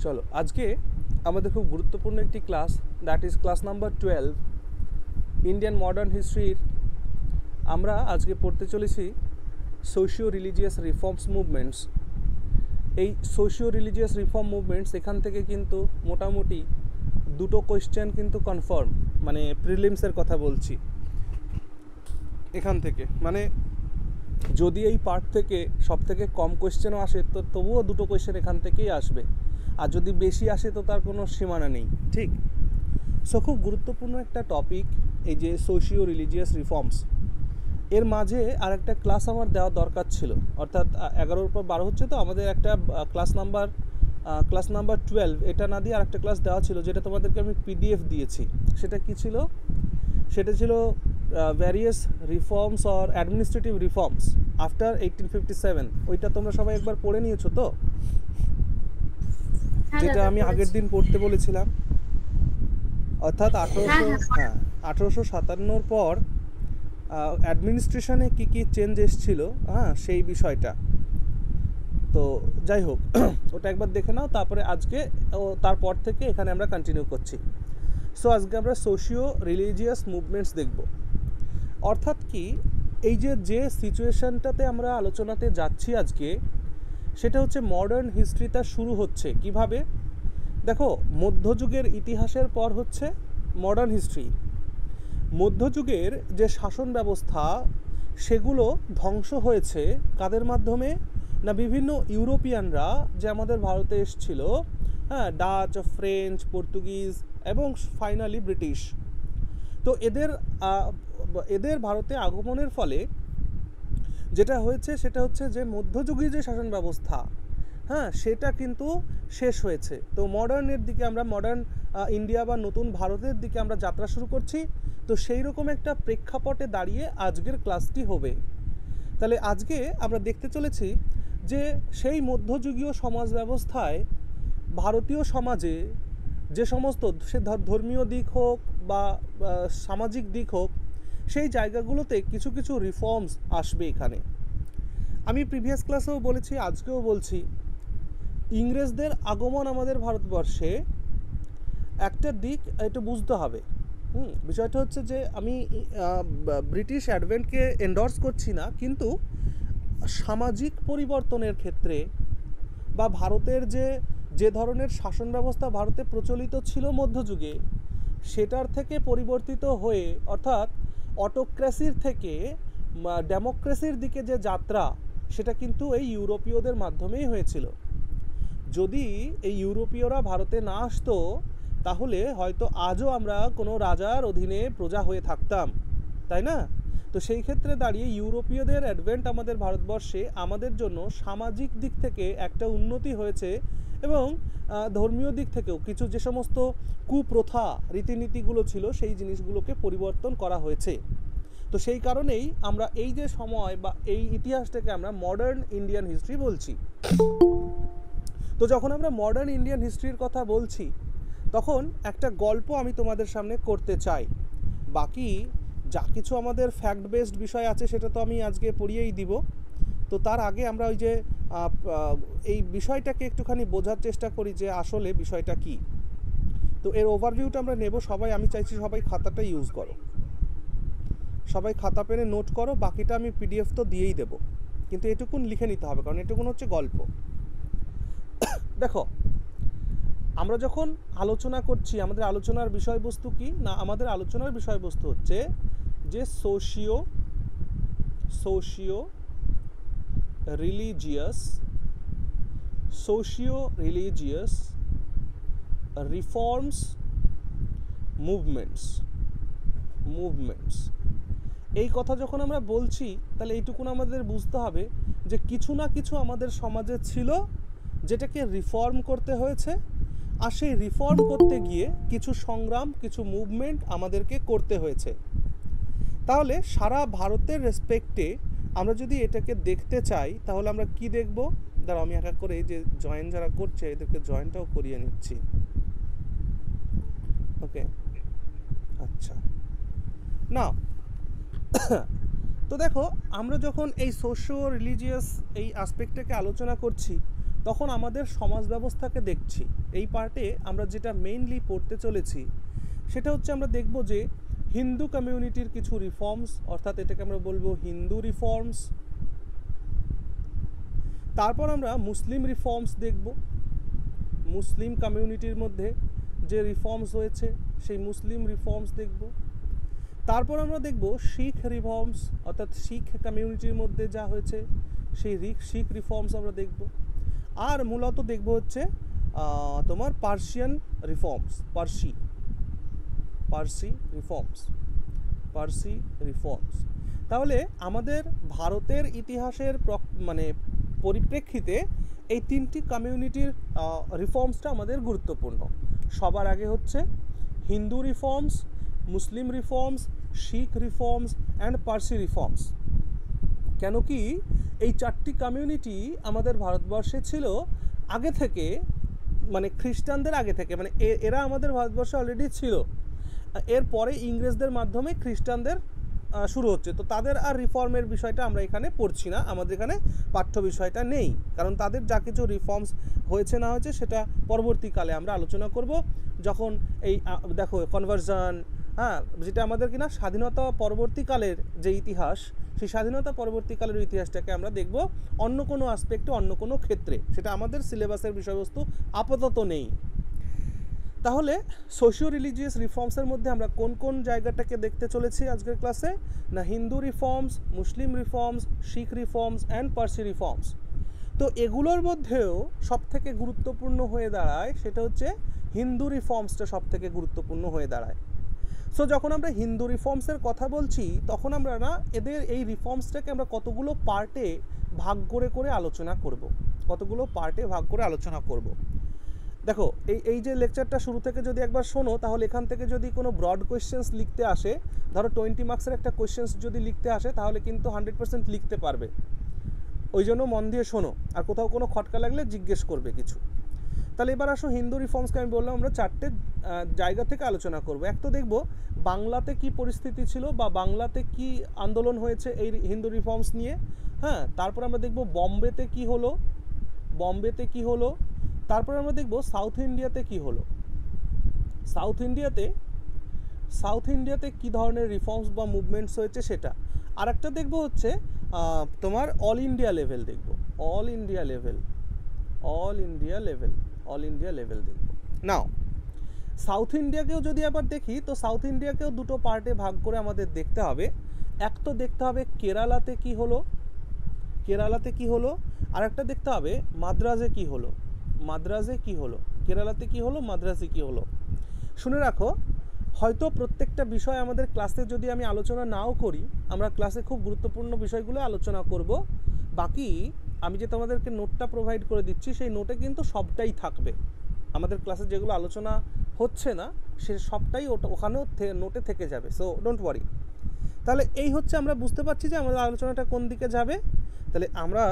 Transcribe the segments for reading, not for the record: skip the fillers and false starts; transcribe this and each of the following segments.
চলো আজকে আমাদের খুব গুরুত্বপূর্ণ একটি class, that is class number 12 Indian modern হিস্ট্রির। আমরা আজকে পড়তে চলেছি সোশিও রিলিজিয়াস রিফর্মস মুভমেন্টস। এই সোশিও রিলিজিয়াস রিফর্ম মুভমেন্টস এখান থেকে কিন্তু মোটামুটি দুটো কোয়েশ্চেন কিন্তু কনফার্ম, মানে প্রিলিমসের কথা বলছি এখান থেকে, মানে যদি এই পার্ট থেকে সব থেকে কম কোয়েশ্চেনও আসে তো তবুও দুটো কোয়েশ্চেন এখান থেকেই আসবে, আর যদি বেশি আসে তো তার কোনো সীমানা নেই, ঠিক? সো খুব গুরুত্বপূর্ণ একটা টপিক এই যে সোশিও রিলিজিয়াস রিফর্মস। এর মাঝে আর একটা ক্লাস আমার দেওয়া দরকার ছিল, অর্থাৎ 11-র পর 12 হচ্ছে, তো আমাদের একটা ক্লাস নাম্বার 12 এটা না দিয়ে আর একটা ক্লাস দেওয়া ছিল, যেটা তোমাদেরকে আমি পিডিএফ দিয়েছি। সেটা কি ছিল? সেটা ছিল various reforms or administrative reforms after 1857। ওইটা তোমরা সবাই একবার পড়ে নিয়েছো তো? যেটা আমি আগের দিন পড়তে বলেছিলাম, অর্থাৎ 1857 পর অ্যাডমিনিস্ট্রেশনে কী কী চেঞ্জ এসেছিল, সেই বিষয়টা। তো যাই হোক, ওটা একবার দেখে নাও, তারপরে আজকে তারপর থেকে এখানে আমরা কন্টিনিউ করছি। সো আজকে আমরা সোশিও রিলিজিয়াস মুভমেন্টস দেখব। অর্থাৎ কি, এই যে সিচুয়েশনটাতে আমরা আলোচনাতে যাচ্ছি আজকে, সেটা হচ্ছে মডার্ন হিস্ট্রিটা শুরু হচ্ছে কিভাবে। দেখো, মধ্যযুগের ইতিহাসের পর হচ্ছে মডার্ন হিস্ট্রি। মধ্যযুগের যে শাসন ব্যবস্থা সেগুলো ধ্বংস হয়েছে কাদের মাধ্যমে? না, বিভিন্ন ইউরোপিয়ানরা যে আমাদের ভারতে এসেছিল, ডাচ, ফ্রেঞ্চ, পর্তুগিজ এবং ফাইনালি ব্রিটিশ। তো এদের ভারতে আগমনের ফলে যেটা হয়েছে সেটা হচ্ছে যে মধ্যযুগীয় যে শাসন ব্যবস্থা, সেটা কিন্তু শেষ হয়েছে। তো মডার্নের দিকে আমরা, মডার্ন ইন্ডিয়া বা নতুন ভারতের দিকে আমরা যাত্রা শুরু করছি। তো সেই রকম একটা প্রেক্ষাপটে দাঁড়িয়ে আজকের ক্লাসটি হবে। তাহলে আজকে আমরা দেখতে চলেছি যে সেই মধ্যযুগীয় সমাজ ব্যবস্থায় ভারতীয় সমাজে যে সমস্ত, সে ধর্মীয় দিক হোক বা সামাজিক দিক হোক, সেই জায়গাগুলোতে কিছু কিছু রিফর্মস আসবে এখানে। আমি প্রিভিয়াস ক্লাসেও বলেছি, আজকেও বলছি, ইংরেজদের আগমন আমাদের ভারতবর্ষে একটা দিক একটু বুঝতে হবে। বিষয়টা হচ্ছে যে আমি ব্রিটিশ অ্যাডভেন্টকে এন্ডোর্স করছি না, কিন্তু সামাজিক পরিবর্তনের ক্ষেত্রে বা ভারতের যে ধরনের শাসন ব্যবস্থা ভারতে প্রচলিত ছিল মধ্যযুগে, সেটার থেকে পরিবর্তিত হয়ে, অর্থাৎ অটোক্রেসির থেকে ডেমোক্রেসির দিকে যে যাত্রা, সেটা কিন্তু এই ইউরোপীয়দের মাধ্যমেই হয়েছিল। যদি এই ইউরোপীয়রা ভারতে না আসতো, তাহলে হয়তো আজও আমরা কোনো রাজার অধীনে প্রজা হয়ে থাকতাম, তাই না? তো সেই ক্ষেত্রে দাঁড়িয়ে ইউরোপীয়দের অ্যাডভেন্ট আমাদের ভারতবর্ষে আমাদের জন্য সামাজিক দিক থেকে একটা উন্নতি হয়েছে, এবং ধর্মীয় দিক থেকেও কিছু যে সমস্ত কুপ্রথা রীতিনীতিগুলো ছিল সেই জিনিসগুলোকে পরিবর্তন করা হয়েছে। তো সেই কারণেই আমরা এই যে সময় বা এই ইতিহাসটাকে আমরা মডার্ন ইন্ডিয়ান হিস্ট্রি বলছি। তো যখন আমরা মডার্ন ইন্ডিয়ান হিস্ট্রির কথা বলছি, তখন একটা গল্প আমি তোমাদের সামনে করতে চাই। বাকি যা কিছু আমাদের ফ্যাক্ট বেসড বিষয় আছে সেটা তো আমি আজকে পড়িয়েই দিব। তো তার আগে আমরা ওই যে এই বিষয়টাকে একটুখানি বোঝার চেষ্টা করি যে আসলে বিষয়টা কি। তো এর ওভারভিউটা আমরা নেব সবাই। আমি চাইছি সবাই খাতাটা ইউজ করো, সবাই খাতা পেনে নোট করো। বাকিটা আমি পিডিএফ তো দিয়েই দেবো, কিন্তু এটুকুন লিখে নিতে হবে, কারণ এটুকুন হচ্ছে গল্প। দেখো, আমরা যখন আলোচনা করছি, আমাদের আলোচনার বিষয়বস্তু কি না? আমাদের আলোচনার বিষয়বস্তু হচ্ছে যে সোশিও রিলিজিয়াস রিফর্মস মুভমেন্টস। এই কথা যখন আমরা বলছি, তাহলে এইটুকুন আমাদের বুঝতে হবে যে কিছু না কিছু আমাদের সমাজে ছিল যেটাকে রিফর্ম করতে হয়েছে, আর সেই রিফর্ম করতে গিয়ে কিছু সংগ্রাম, কিছু মুভমেন্ট আমাদেরকে করতে হয়েছে। তাহলে সারা ভারতের রেসপেক্টে আমরা যদি এটাকে দেখতে চাই, তাহলে আমরা কি দেখব? দাঁড়াও, আমি এক এক করে যে জয়েন যারা করছে এদেরকে জয়েনটাও করিয়ে নিচ্ছি। ওকে, আচ্ছা, না তো দেখো, আমরা যখন এই সোশিও রিলিজিয়াস এই অ্যাসপেক্টটাকে আলোচনা করছি, তখন আমাদের সমাজ ব্যবস্থাকে দেখছি। এই পার্টে আমরা যেটা মেইনলি পড়তে চলেছি সেটা হচ্ছে আমরা দেখব যে হিন্দু কমিউনিটির কিছু রিফর্মস, অর্থাৎ এটাকে আমরা বলবো হিন্দু রিফর্মস। তারপর আমরা মুসলিম রিফর্মস দেখব, মুসলিম কমিউনিটির মধ্যে যে রিফর্মস হয়েছে সেই মুসলিম রিফর্মস দেখব। তারপর আমরা দেখব শিখ রিফর্মস, অর্থাৎ শিখ কমিউনিটির মধ্যে যা হয়েছে সেই শিখ রিফর্মস আমরা দেখব। আর মূলত দেখব হচ্ছে তোমার পার্সিয়ান রিফর্মস, পার্সি রিফর্মস। তাহলে আমাদের ভারতের ইতিহাসের মানে পরিপ্রেক্ষিতে এই তিনটি কমিউনিটির রিফর্মসটা আমাদের গুরুত্বপূর্ণ। সবার আগে হচ্ছে Hindu reforms, Muslim reforms, Sikh reforms and Parsi reforms. কেন কি এই চারটি কমিউনিটি আমাদের ভারতবর্ষে ছিল আগে থেকে, মানে খ্রিস্টানদের আগে থেকে, মানে এরা আমাদের ভারতবর্ষে অলরেডি ছিল, এরপরে ইংরেজদের মাধ্যমে খ্রিস্টানদের শুরু হচ্ছে। তো তাদের আর রিফর্মের বিষয়টা আমরা এখানে পড়ছি না, আমাদের এখানে পাঠ্য বিষয়টা নেই, কারণ তাদের যা কিছু রিফর্মস হয়েছে না হয়েছে সেটা পরবর্তীকালে আমরা আলোচনা করব, যখন এই দেখো কনভার্সন, হ্যাঁ, যেটা আমাদের কিনা স্বাধীনতা পরবর্তীকালের যে ইতিহাস, সেই স্বাধীনতা পরবর্তীকালের ইতিহাসটাকে আমরা দেখব অন্য কোনো আসপেক্টে, অন্য কোনো ক্ষেত্রে, সেটা আমাদের সিলেবাসের বিষয়বস্তু আপাতত নেই। তাহলে সোশিও রিলিজিয়াস রিফর্মসের মধ্যে আমরা কোন কোন জায়গাটাকে দেখতে চলেছি আজকের ক্লাসে? না Hindu reforms, Muslim reforms, Sikh reforms and Parsi reforms. তো এগুলোর মধ্যেও সবথেকে গুরুত্বপূর্ণ হয়ে দাঁড়ায় সেটা হচ্ছে হিন্দু রিফর্মসটা সবথেকে গুরুত্বপূর্ণ হয়ে দাঁড়ায়। সো যখন আমরা হিন্দু রিফর্মসের কথা বলছি তখন আমরা না এদের এই রিফর্মসটাকে আমরা কতগুলো পার্টে ভাগ করে আলোচনা করব। দেখো এই যে লেকচারটা শুরু থেকে যদি একবার শোনো, তাহলে এখান থেকে যদি কোনো ব্রড কোয়েশ্চেন্স লিখতে আসে, ধরো 20 মার্কসের একটা কোয়েশ্চেন্স যদি লিখতে আসে, তাহলে কিন্তু 100% লিখতে পারবে। ওই জন্য মন দিয়ে শোনো, আর কোথাও কোনো খটকা লাগলে জিজ্ঞেস করবে কিছু। তাহলে এবার আসো হিন্দু রিফর্মসকে আমি বললাম আমরা চারটে জায়গা থেকে আলোচনা করব। এক তো দেখব বাংলাতে কি পরিস্থিতি ছিল বা বাংলাতে কি আন্দোলন হয়েছে এই হিন্দু রিফর্মস নিয়ে, হ্যাঁ। তারপর আমরা দেখব বম্বেতে কি হলো। তারপর আমরা দেখব সাউথ ইন্ডিয়াতে কি হলো, সাউথ ইন্ডিয়াতে কি ধরনের রিফর্মস বা মুভমেন্টস হয়েছে সেটা। আর একটা দেখব হচ্ছে তোমার অল ইন্ডিয়া লেভেল দেখব, অল ইন্ডিয়া লেভেল দেখব। নাও সাউথ ইন্ডিয়াকেও যদি আবার দেখি, তো সাউথ ইন্ডিয়াকেও দুটো পার্টে ভাগ করে আমাদের দেখতে হবে। এক তো দেখতে হবে কেরালাতে কি হলো, আর একটা দেখতে হবে মাদ্রাজে কি হলো। কেরালাতে কি হলো, মাদ্রাজে কি হলো। শুনে রাখো, হয়তো প্রত্যেকটা বিষয় আমাদের ক্লাসে যদি আমি আলোচনা নাও করি, আমরা ক্লাসে খুব গুরুত্বপূর্ণ বিষয়গুলো আলোচনা করব। বাকি আমি যে তোমাদেরকে নোটটা প্রোভাইড করে দিচ্ছি সেই নোটে কিন্তু সবটাই থাকবে, আমাদের ক্লাসে যেগুলো আলোচনা হচ্ছে না সে সবটাই ওখানেও নোটে থেকে যাবে, সো ডোন্ট ওয়ারি। তাহলে এই হচ্ছে আমরা বুঝতে পারছি যে আমাদের আলোচনাটা কোন দিকে যাবে। তাহলে আমরা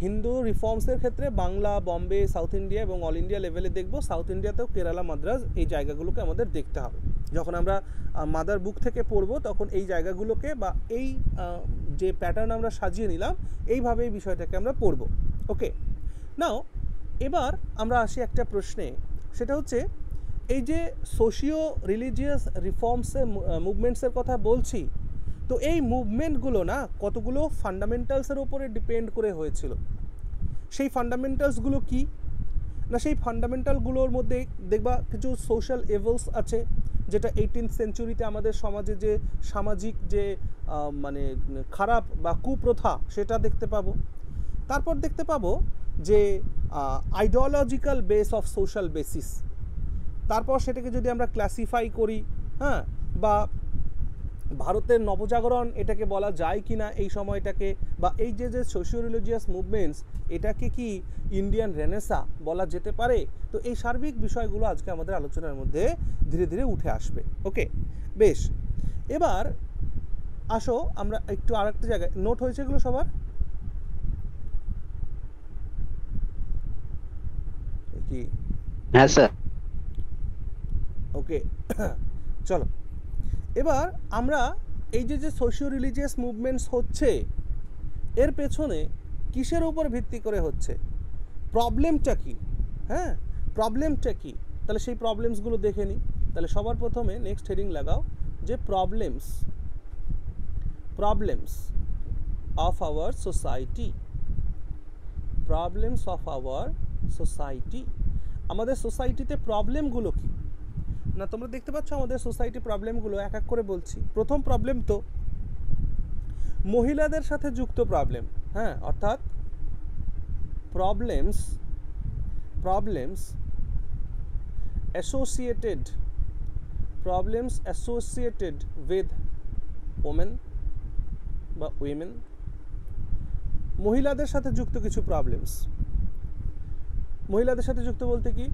হিন্দু রিফর্মসের ক্ষেত্রে বাংলা, বম্বে, সাউথ ইন্ডিয়া এবং অল ইন্ডিয়া লেভেলে দেখব। সাউথ ইন্ডিয়াতেও কেরালা, মাদ্রাজ এই জায়গাগুলোকে আমাদের দেখতে হবে। যখন আমরা মাদার বুক থেকে পড়ব তখন এই জায়গাগুলোকে বা এই যে প্যাটার্ন আমরা সাজিয়ে নিলাম এইভাবে এই বিষয়টাকে আমরা পড়ব। ওকে, নাও এবার আমরা আসি একটা প্রশ্নে, সেটা হচ্ছে এই যে সোশিও রিলিজিয়াস রিফর্মসের মুভমেন্টসের কথা বলছি, তো এই মুভমেন্টগুলো না কতগুলো ফান্ডামেন্টালসের উপরে ডিপেন্ড করে হয়েছিল। সেই ফান্ডামেন্টালসগুলো কি না, সেই ফান্ডামেন্টালগুলোর মধ্যে দেখবা কিছু সোশ্যাল এভেলস আছে, যেটা 18th সেঞ্চুরিতে আমাদের সমাজে যে সামাজিক যে মানে খারাপ বা কুপ্রথা সেটা দেখতে পাবো। তারপর দেখতে পাবো যে ideological base of social basis, তারপর সেটাকে যদি আমরা ক্লাসিফাই করি, হ্যাঁ, বা ভারতের নবজাগরণ এটাকে বলা যায় কি না এই সময়টাকে, বা এই যে সোশিও রিলিজিয়াস মুভমেন্টস এটাকে কি ইন্ডিয়ান রেনেসা বলা যেতে পারে। তো এই সার্বিক বিষয়গুলো আজকে আমাদের আলোচনার মধ্যে ধীরে ধীরে উঠে আসবে। ওকে, বেশ, এবার আসো আমরা একটু আরেকটা জায়গায়, নোট হয়েছে এগুলো সবার? কি? হ্যাঁ স্যার। ওকে, চলো এবার আমরা এই যে সোশিও রিলিজিয়াস মুভমেন্টস হচ্ছে এর পেছনে কিসের উপর ভিত্তি করে হচ্ছে? প্রবলেমটা কি, হ্যাঁ প্রবলেমটা কি, তাহলে সেই প্রবলেমসগুলো দেখে নিই। তাহলে সবার প্রথমে নেক্সট হেডিং লাগাও যে problems of our society, problems of our society. আমাদের সোসাইটিতে প্রবলেমগুলো কি না, তোমরা দেখতে পাচ্ছ আমাদের সোসাইটি প্রবলেমগুলো এক এক করে বলছি। প্রথম প্রবলেম তো মহিলাদের সাথে যুক্ত প্রবলেম, হ্যাঁ অর্থাৎ প্রবলেমস অ্যাসোসিয়েটেড উইথ ওমেন বা উইমেন, মহিলাদের সাথে যুক্ত কিছু প্রবলেমস। মহিলাদের সাথে যুক্ত বলতে কি,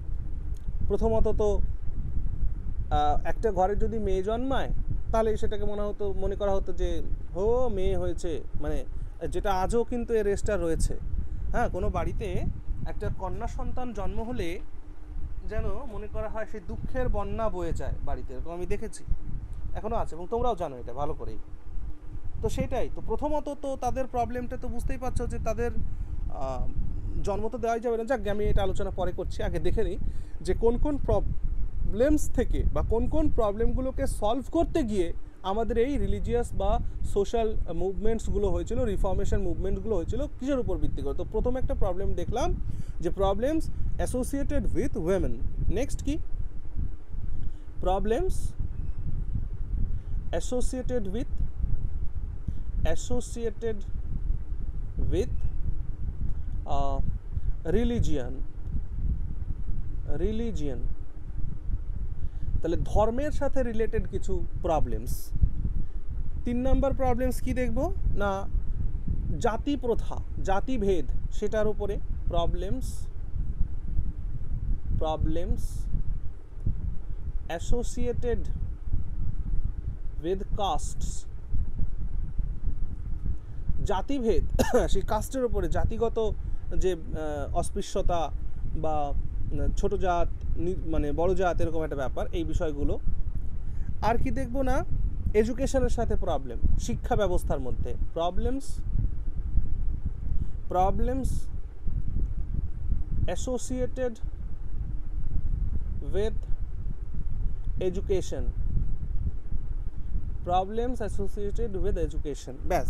প্রথমত তো একটা ঘরে যদি মেয়ে জন্মায় তাহলে সেটাকে মনে করা হতো যে মেয়ে হয়েছে, মানে যেটা আজও কিন্তু এর রেস্টার রয়েছে। হ্যাঁ, কোনো বাড়িতে একটা কন্যা সন্তান জন্ম হলে যেন মনে করা হয় সেই দুঃখের বন্যা বয়ে যায় বাড়িতে, এরকম আমি দেখেছি, এখনও আছে এবং তোমরাও জানো এটা ভালো করেই। তো সেটাই তো, প্রথমত তো তাদের প্রবলেমটা তো বুঝতেই পারছো যে তাদের জন্ম তো দেওয়াই যাবে না। যাক, আমি এটা আলোচনা পরে করছি, আগে দেখে নিই যে কোন কোন প্রবলেমস থেকে বা কোন কোন প্রবলেমগুলোকে সলভ করতে গিয়ে আমাদের এই রিলিজিয়াস বা সোশ্যাল মুভমেন্টসগুলো হয়েছিল, রিফর্মেশন মুভমেন্টগুলো হয়েছিল কিসের উপর ভিত্তি করে। তো প্রথম একটা প্রবলেম দেখলাম যে problems associated with women. Next কি, প্রবলেমস অ্যাসোসিয়েটেড উইথ রিলিজিয়ান। তাহলে ধর্মের সাথে রিলেটেড কিছু প্রবলেমস। 3 নম্বর প্রবলেমস কি দেখব না, জাতি প্রথা, জাতিভেদ, সেটার উপরে প্রবলেমস অ্যাসোসিয়েটেড উইথ কাস্টস। জাতিভেদ সেই কাস্টের উপরে, জাতিগত যে অস্পৃশ্যতা বা ছোট জাত মানে বড় জাত এরকম একটা ব্যাপার, এই বিষয়গুলো। আর কি দেখব না, এডুকেশনের সাথে প্রবলেম, শিক্ষা ব্যবস্থার মধ্যে প্রবলেমস অ্যাসোসিয়েটেড উইথ এডুকেশন, ব্যাস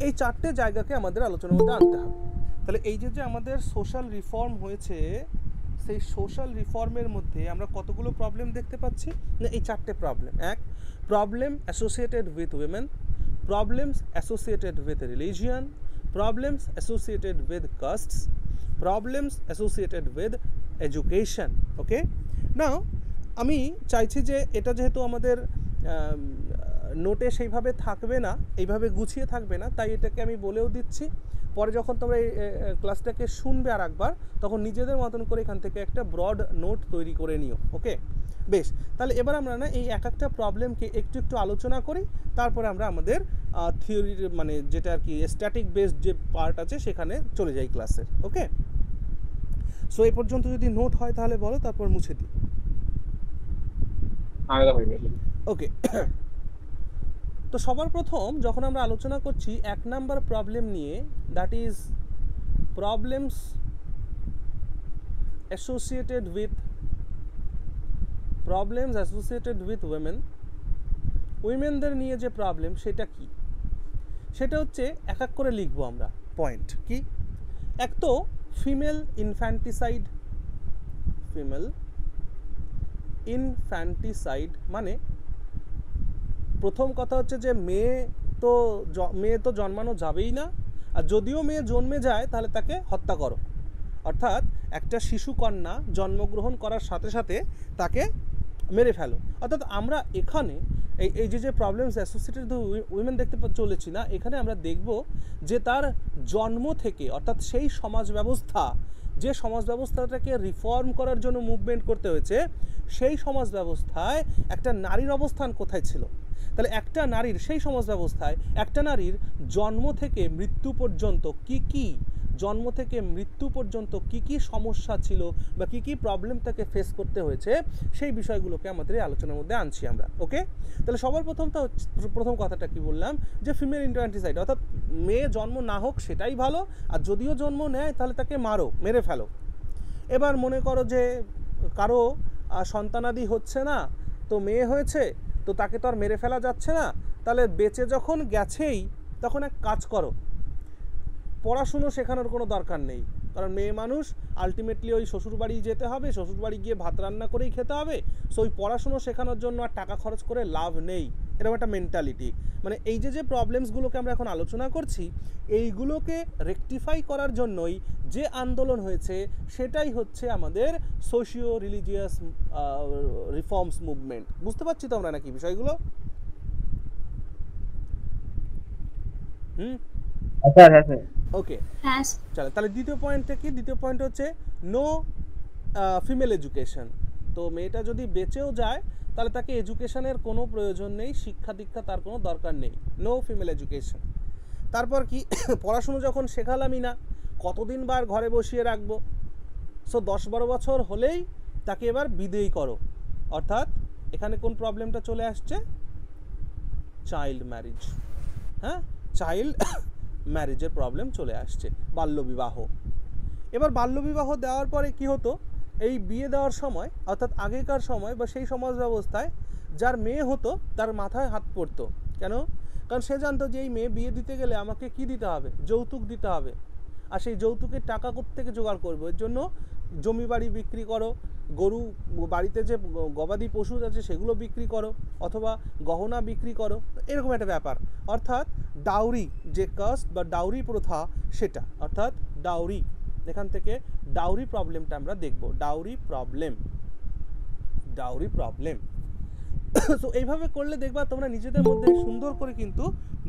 এই 4টে জায়গাকে আমাদের আলোচনার মধ্যে আনতে হবে। তাহলে এই যে আমাদের সোশ্যাল রিফর্ম হয়েছে, সেই সোশ্যাল রিফর্মের মধ্যে আমরা কতগুলো প্রবলেম দেখতে পাচ্ছি না, এই 4টে প্রবলেম। এক, problem associated with women, problems associated with religion, problems associated with castes, problems associated with education. Okay, now আমি চাইছি যে এটা যেহেতু আমাদের নোটে সেইভাবে থাকবে না, এইভাবে গুছিয়ে থাকবে না, তাই এটাকে আমি বলেও দিচ্ছি। পরে যখন তোমরা এই ক্লাসটাকে শুনবে আর একবার, তখন নিজেদের মতন করে এখান থেকে একটা ব্রড নোট তৈরি করে নিও। ওকে, বেশ। তাহলে এবার আমরা না এই এক একটা প্রবলেমকে একটু আলোচনা করি, তারপরে আমরা আমাদের থিওরির মানে যেটা আর কি স্ট্যাটিক বেসড যে পার্ট আছে সেখানে চলে যাই ক্লাসের। ওকে, সো এই পর্যন্ত যদি নোট হয় তাহলে বলো, তারপর মুছে দিই। ওকে, তো সবার প্রথম যখন আমরা আলোচনা করছি 1 নাম্বার প্রবলেম নিয়ে, that is problems associated with উইমেনদের নিয়ে যে প্রবলেম, সেটা কি, সেটা হচ্ছে এক এক করে লিখবো আমরা পয়েন্ট। কি, এক তো ফিমেল ইনফ্যান্টিসাইড, মানে প্রথম কথা হচ্ছে যে মেয়ে তো জন্মানো যাবেই না, আর যদিও মেয়ে জন্মে যায় তাহলে তাকে হত্যা করো, অর্থাৎ একটা শিশু কন্যা জন্মগ্রহণ করার সাথে সাথে তাকে মেরে ফেলো। অর্থাৎ আমরা এখানে এই যে প্রবলেমস অ্যাসোসিয়েটেড উইমেন দেখতে চলেছি না, এখানে আমরা দেখব যে তার জন্ম থেকে, অর্থাৎ সেই সমাজ ব্যবস্থাটাকে রিফর্ম করার জন্য মুভমেন্ট করতে হয়েছে, সেই সমাজ ব্যবস্থায় একটা নারীর অবস্থান কোথায় ছিল। তাহলে একটা নারীর, সেই সমাজ ব্যবস্থায় একটা নারীর জন্ম থেকে মৃত্যু পর্যন্ত কি জন্ম থেকে মৃত্যু পর্যন্ত কি কি সমস্যা ছিল বা কি কি প্রবলেম তাকে ফেস করতে হয়েছে, সেই বিষয়গুলোকে আমাদের এই আলোচনার মধ্যে আনছি আমরা। ওকে, তাহলে সবার প্রথম কথাটা কি বললাম, যে ফিমেল ইনফ্যান্টিসাইড, অর্থাৎ মেয়ে জন্ম না হোক সেটাই ভালো, আর যদিও জন্ম নেয় তাহলে তাকে মেরে ফেলো। এবার মনে করো যে কারো সন্তানাদি হচ্ছে না, তো মেয়ে হয়েছে, তো তাকে তো আর মেরে ফেলা যাচ্ছে না, তাহলে বেঁচে যখন গেছেই তখন এক কাজ করো, পড়াশুনো শেখানোর কোনো দরকার নেই, কারণ মেয়ে মানুষ আলটিমেটলি ওই শ্বশুরবাড়ি যেতে হবে, শ্বশুরবাড়ি গিয়ে ভাত রান্না করেই খেতে হবে, সো ওই পড়াশুনো শেখানোর জন্য আর টাকা খরচ করে লাভ নেই, এরকম একটা মেন্টালিটি। মানে এই যে প্রবলেমসগুলোকে আমরা এখন আলোচনা করছি, এইগুলোকে রেকটিফাই করার জন্যই যে আন্দোলন হয়েছে সেটাই হচ্ছে আমাদের সোশিও রিলিজিয়াস রিফর্মস মুভমেন্ট। বুঝতে পারছি তো আমরা নাকি বিষয়গুলো? ওকে, চলো তাহলে দ্বিতীয় পয়েন্টটা কি? দ্বিতীয় পয়েন্ট হচ্ছে নো ফিমেল এডুকেশন। তো মেয়েটা যদি বেঁচেও যায় তাহলে তাকে এডুকেশনের কোনো প্রয়োজন নেই, শিক্ষা দীক্ষা তার কোনো দরকার নেই, নো ফিমেল এডুকেশন। তারপর কি, পড়াশুনো যখন শেখালামই না, কতদিন বার ঘরে বসিয়ে রাখবো, সো 10-12 বছর হলেই তাকে এবার বিদেয় করো। অর্থাৎ এখানে কোন প্রবলেমটা চলে আসছে? Child marriage. হ্যাঁ, চাইল্ড ম্যারেজের প্রবলেম চলে আসছে, বাল্যবিবাহ। এবার বাল্যবিবাহ দেওয়ার পরে কি হতো, এই বিয়ে দেওয়ার সময়, অর্থাৎ আগেকার সময় বা সেই সমাজ ব্যবস্থায় যার মেয়ে হতো তার মাথায় হাত পড়তো। কেন? কারণ সে জানতো যে এই মেয়ে বিয়ে দিতে গেলে আমাকে কি দিতে হবে? যৌতুক দিতে হবে, আর সেই যৌতুকের টাকা কোত্থেকে জোগাড় করবো? এর জন্য জমি বাড়ি বিক্রি করো, গরু, বাড়িতে যে গবাদি পশু আছে সেগুলো বিক্রি করো, অথবা গহনা বিক্রি করো, এরকম একটা ব্যাপার। অর্থাৎ ডাউরি, যে কাস্ট বা ডাউরি প্রথা, সেটা, অর্থাৎ ডাউরি, এখান থেকে ডাউরি প্রবলেমটা আমরা দেখব। Dowry problem. সো এইভাবে করলে দেখবা তোমরা নিজেদের মধ্যে সুন্দর করে কিন্তু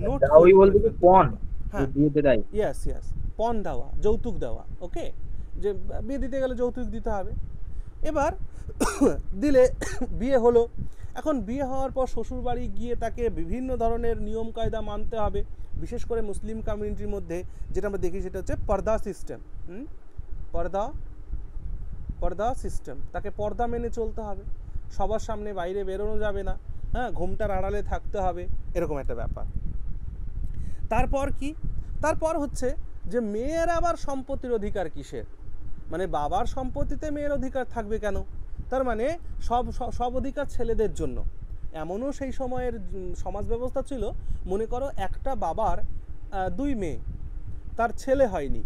নোট ডাউরি বলতে কি পণ? হ্যাঁ, বিয়েতে দেয়। ইয়েস, পণ দেওয়া, যৌতুক দেওয়া। ওকে, যে বিয়ে দিতে গেলে যৌতুক দিতে হবে। এবার দিলে বিয়ে হলো, এখন বিয়ে হওয়ার পর শ্বশুর বাড়ি গিয়ে তাকে বিভিন্ন ধরনের নিয়ম কায়দা মানতে হবে, বিশেষ করে মুসলিম কমিউনিটির মধ্যে যেটা আমরা দেখি সেটা হচ্ছে পর্দা সিস্টেম। পর্দা সিস্টেম, তাকে পর্দা মেনে চলতে হবে, সবার সামনে বাইরে বেরোনো যাবে না, হ্যাঁ, ঘুমটার আড়ালে থাকতে হবে, এরকম একটা ব্যাপার। তারপর কি? তারপর হচ্ছে যে মেয়ের আবার সম্পত্তির অধিকার কিসের? মানে বাবার সম্পত্তিতে মেয়ের অধিকার থাকবে কেন? তার মানে সব অধিকার ছেলেদের জন্য। এমনও সেই সময়ের সমাজ ব্যবস্থা ছিল, মনে করো একটা বাবার 2 মেয়ে, তার ছেলে হয়নি,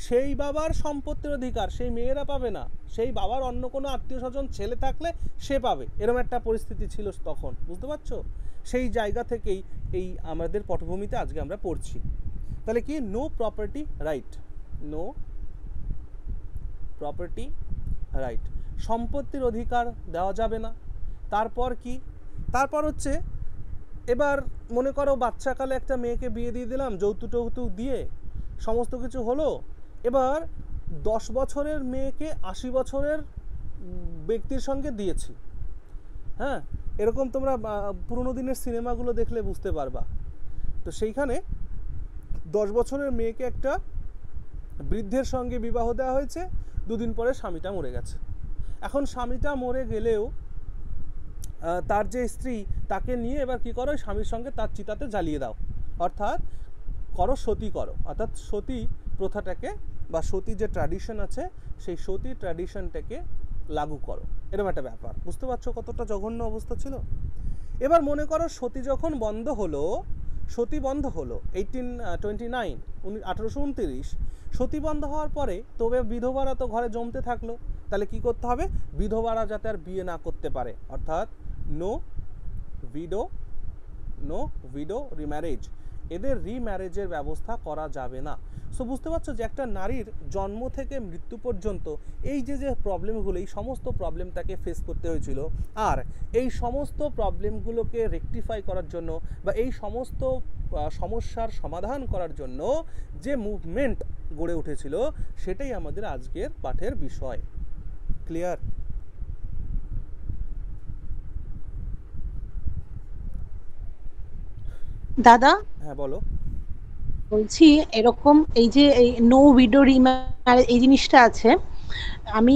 সেই বাবার সম্পত্তির অধিকার সেই মেয়েরা পাবে না, সেই বাবার অন্য কোনো আত্মীয় স্বজন ছেলে থাকলে সে পাবে, এরকম একটা পরিস্থিতি ছিল তখন। বুঝতে পারছো? সেই জায়গা থেকেই এই আমাদের পটভূমিতে আজকে আমরা পড়ছি। তাহলে কি? No property right, no property right, সম্পত্তির অধিকার দেওয়া যাবে না। তারপর কি? তারপর হচ্ছে, এবার মনে করো বাচ্চাকালে একটা মেয়েকে বিয়ে দিয়ে দিলাম যৌতুক দিয়ে, সমস্ত কিছু হলো, এবার 10 বছরের মেয়েকে 80 বছরের ব্যক্তির সঙ্গে দিয়েছি। হ্যাঁ, এরকম তোমরা পুরোনো দিনের সিনেমাগুলো দেখলে বুঝতে পারবা। তো সেইখানে 10 বছরের মেয়েকে একটা বৃদ্ধের সঙ্গে বিবাহ দেওয়া হয়েছে, 2 দিন পরে স্বামীটা মরে গেছে। এখন স্বামীটা মরে গেলেও তার যে স্ত্রী, তাকে নিয়ে এবার কি করো, স্বামীর সঙ্গে তার চিতাতে জ্বালিয়ে দাও, অর্থাৎ সতী করো, অর্থাৎ সতী প্রথাটাকে বা সতী যে ট্র্যাডিশন আছে সেই সতী ট্র্যাডিশনটাকে লাগু করো, এরকম একটা ব্যাপার। বুঝতে পারছো কতটা জঘন্য অবস্থা ছিল? এবার মনে করো সতী যখন বন্ধ হলো, সতী বন্ধ হলো 1829, সতী বন্ধ হওয়ার পরে তবে বিধবারা তো ঘরে জমতে থাকলো, তাহলে কি করতে হবে? বিধবারা যাতে আর বিয়ে না করতে পারে, অর্থাৎ নো উইডো রিম্যারেজ, এদের রিম্যারেজের ব্যবস্থা করা যাবে না। সো বুঝতে পারছো যে একটা নারীর জন্ম থেকে মৃত্যু পর্যন্ত এই যে প্রবলেমগুলো, এই সমস্ত প্রবলেম তাকে ফেস করতে হয়েছিল, আর এই সমস্ত প্রবলেমগুলোকে রেকটিফাই করার জন্য বা এই সমস্ত সমস্যার সমাধান করার জন্য যে মুভমেন্ট গড়ে উঠেছিল, সেটাই আমাদের আজকের পাঠের বিষয়। ক্লিয়ার? দাদা, হ্যাঁ বলো। বলছি এরকম এই যে এই নো উইডো রিম্যারেজ এই জিনিসটা আছে, আমি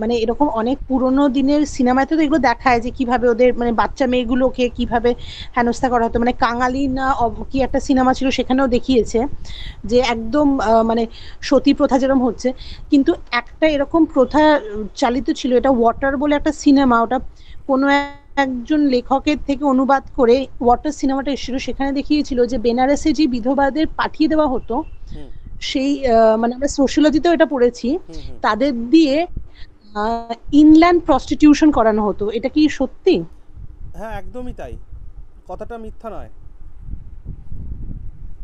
মানে এরকম অনেক পুরোনো দিনের সিনেমাতে তো এগুলো দেখায় যে কিভাবে ওদের মানে বাচ্চা মেয়েগুলোকে কিভাবে হেনস্থা করা হতো, মানে কাঙালি না কি একটা সিনেমা ছিল সেখানেও দেখিয়েছে যে একদম মানে সতী প্রথা যেরকম হচ্ছে। কিন্তু একটা এরকম প্রথা চালিত ছিল, এটা ওয়াটার বলে একটা সিনেমা, ওটা কোনো একজন লেখকের থেকে অনুবাদ করে ওয়াটার সিনেমাটা এসেছিল, সেখানে দেখিয়েছিল যে বেনারসে যে বিধবাদের পাঠিয়ে দেওয়া হতো, হুম সেই মানে আমরা সোশ্যোলজিতেও এটা পড়েছি, হুম হুম। তাদের দিয়ে ইনল্যান্ড প্রস্টিটিউশন করানো হতো। এটা কি সত্যি? হ্যাঁ, একদমই তাই। কথাটা মিথ্যা নয়,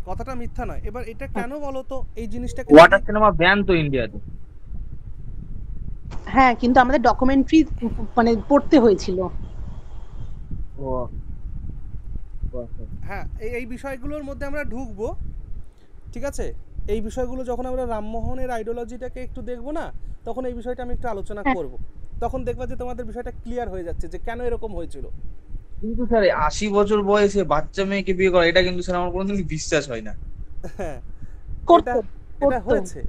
কথাটা মিথ্যা নয়। এবার এটা কেন বলো তো, এই জিনিসটাকে যদি ওয়াটার সিনেমা ব্যান তো ইন্ডিয়াতে। হ্যাঁ, কিন্তু আমাদের ডকুমেন্টারি মানে পড়তে হয়েছিল। ও আচ্ছা। হ্যাঁ, এই এই বিষয়গুলোর মধ্যে আমরা ঢুকবো, ঠিক আছে? এই বিষয়গুলো যখন আমরা রামমোহনের আইডিওলজিটাকে একটু দেখবো না, তখন এই বিষয়টা আমি একটু আলোচনা হ্যাঁ, করব। তখন দেখবা যে তোমাদের বিষয়টা ক্লিয়ার হয়ে যাচ্ছে যে কেন এরকম হয়েছিল। কিন্তু স্যার 80 বছর বয়সে বাচ্চা মেয়েকে বিয়ে করা, এটা কিন্তু স্যার আমার কোনোদিনই বিশ্বাস হয় না। হ্যাঁ, এটা করতো এটা করতো। হয়েছে,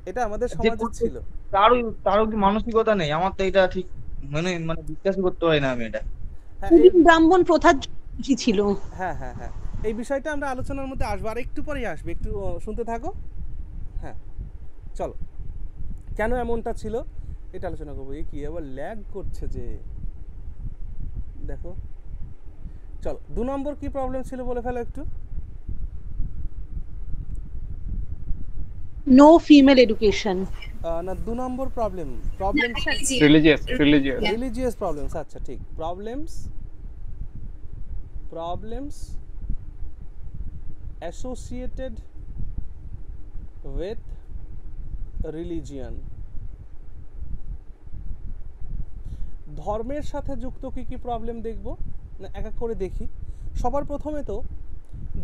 এটা আমাদের যে সমাজে করতে, ছিল। তারও তারও কি মানসিকতা নেই? আমার তো এটা ঠিক মানে মানে বিশ্বাসই করতে হয় না আমি এটা। হ্যাঁ কুলীন ব্রাহ্মণ প্রথার কি ছিল? হ্যাঁ হ্যাঁ হ্যাঁ, এই বিষয়টা আমরা আলোচনার মধ্যে আসবো, আর একটু পরেই আসবে, একটু শুনতে থাকো। হ্যাঁ, চলো, কেন এমনটা ছিল এটা আলোচনা করবো। এই কি আবার ল্যাগ করছে যে, দেখো। চলো, 2 নম্বর কি প্রবলেম ছিল বলে ফেলো একটু। No female education. না, 2 নম্বর problem, problems, Religious. Religious problems. আচ্ছা, ঠিক, problems, problems associated with religion. ধর্মের সাথে যুক্ত কি কি প্রবলেম দেখব না, এক এক করে দেখি। সবার প্রথমে তো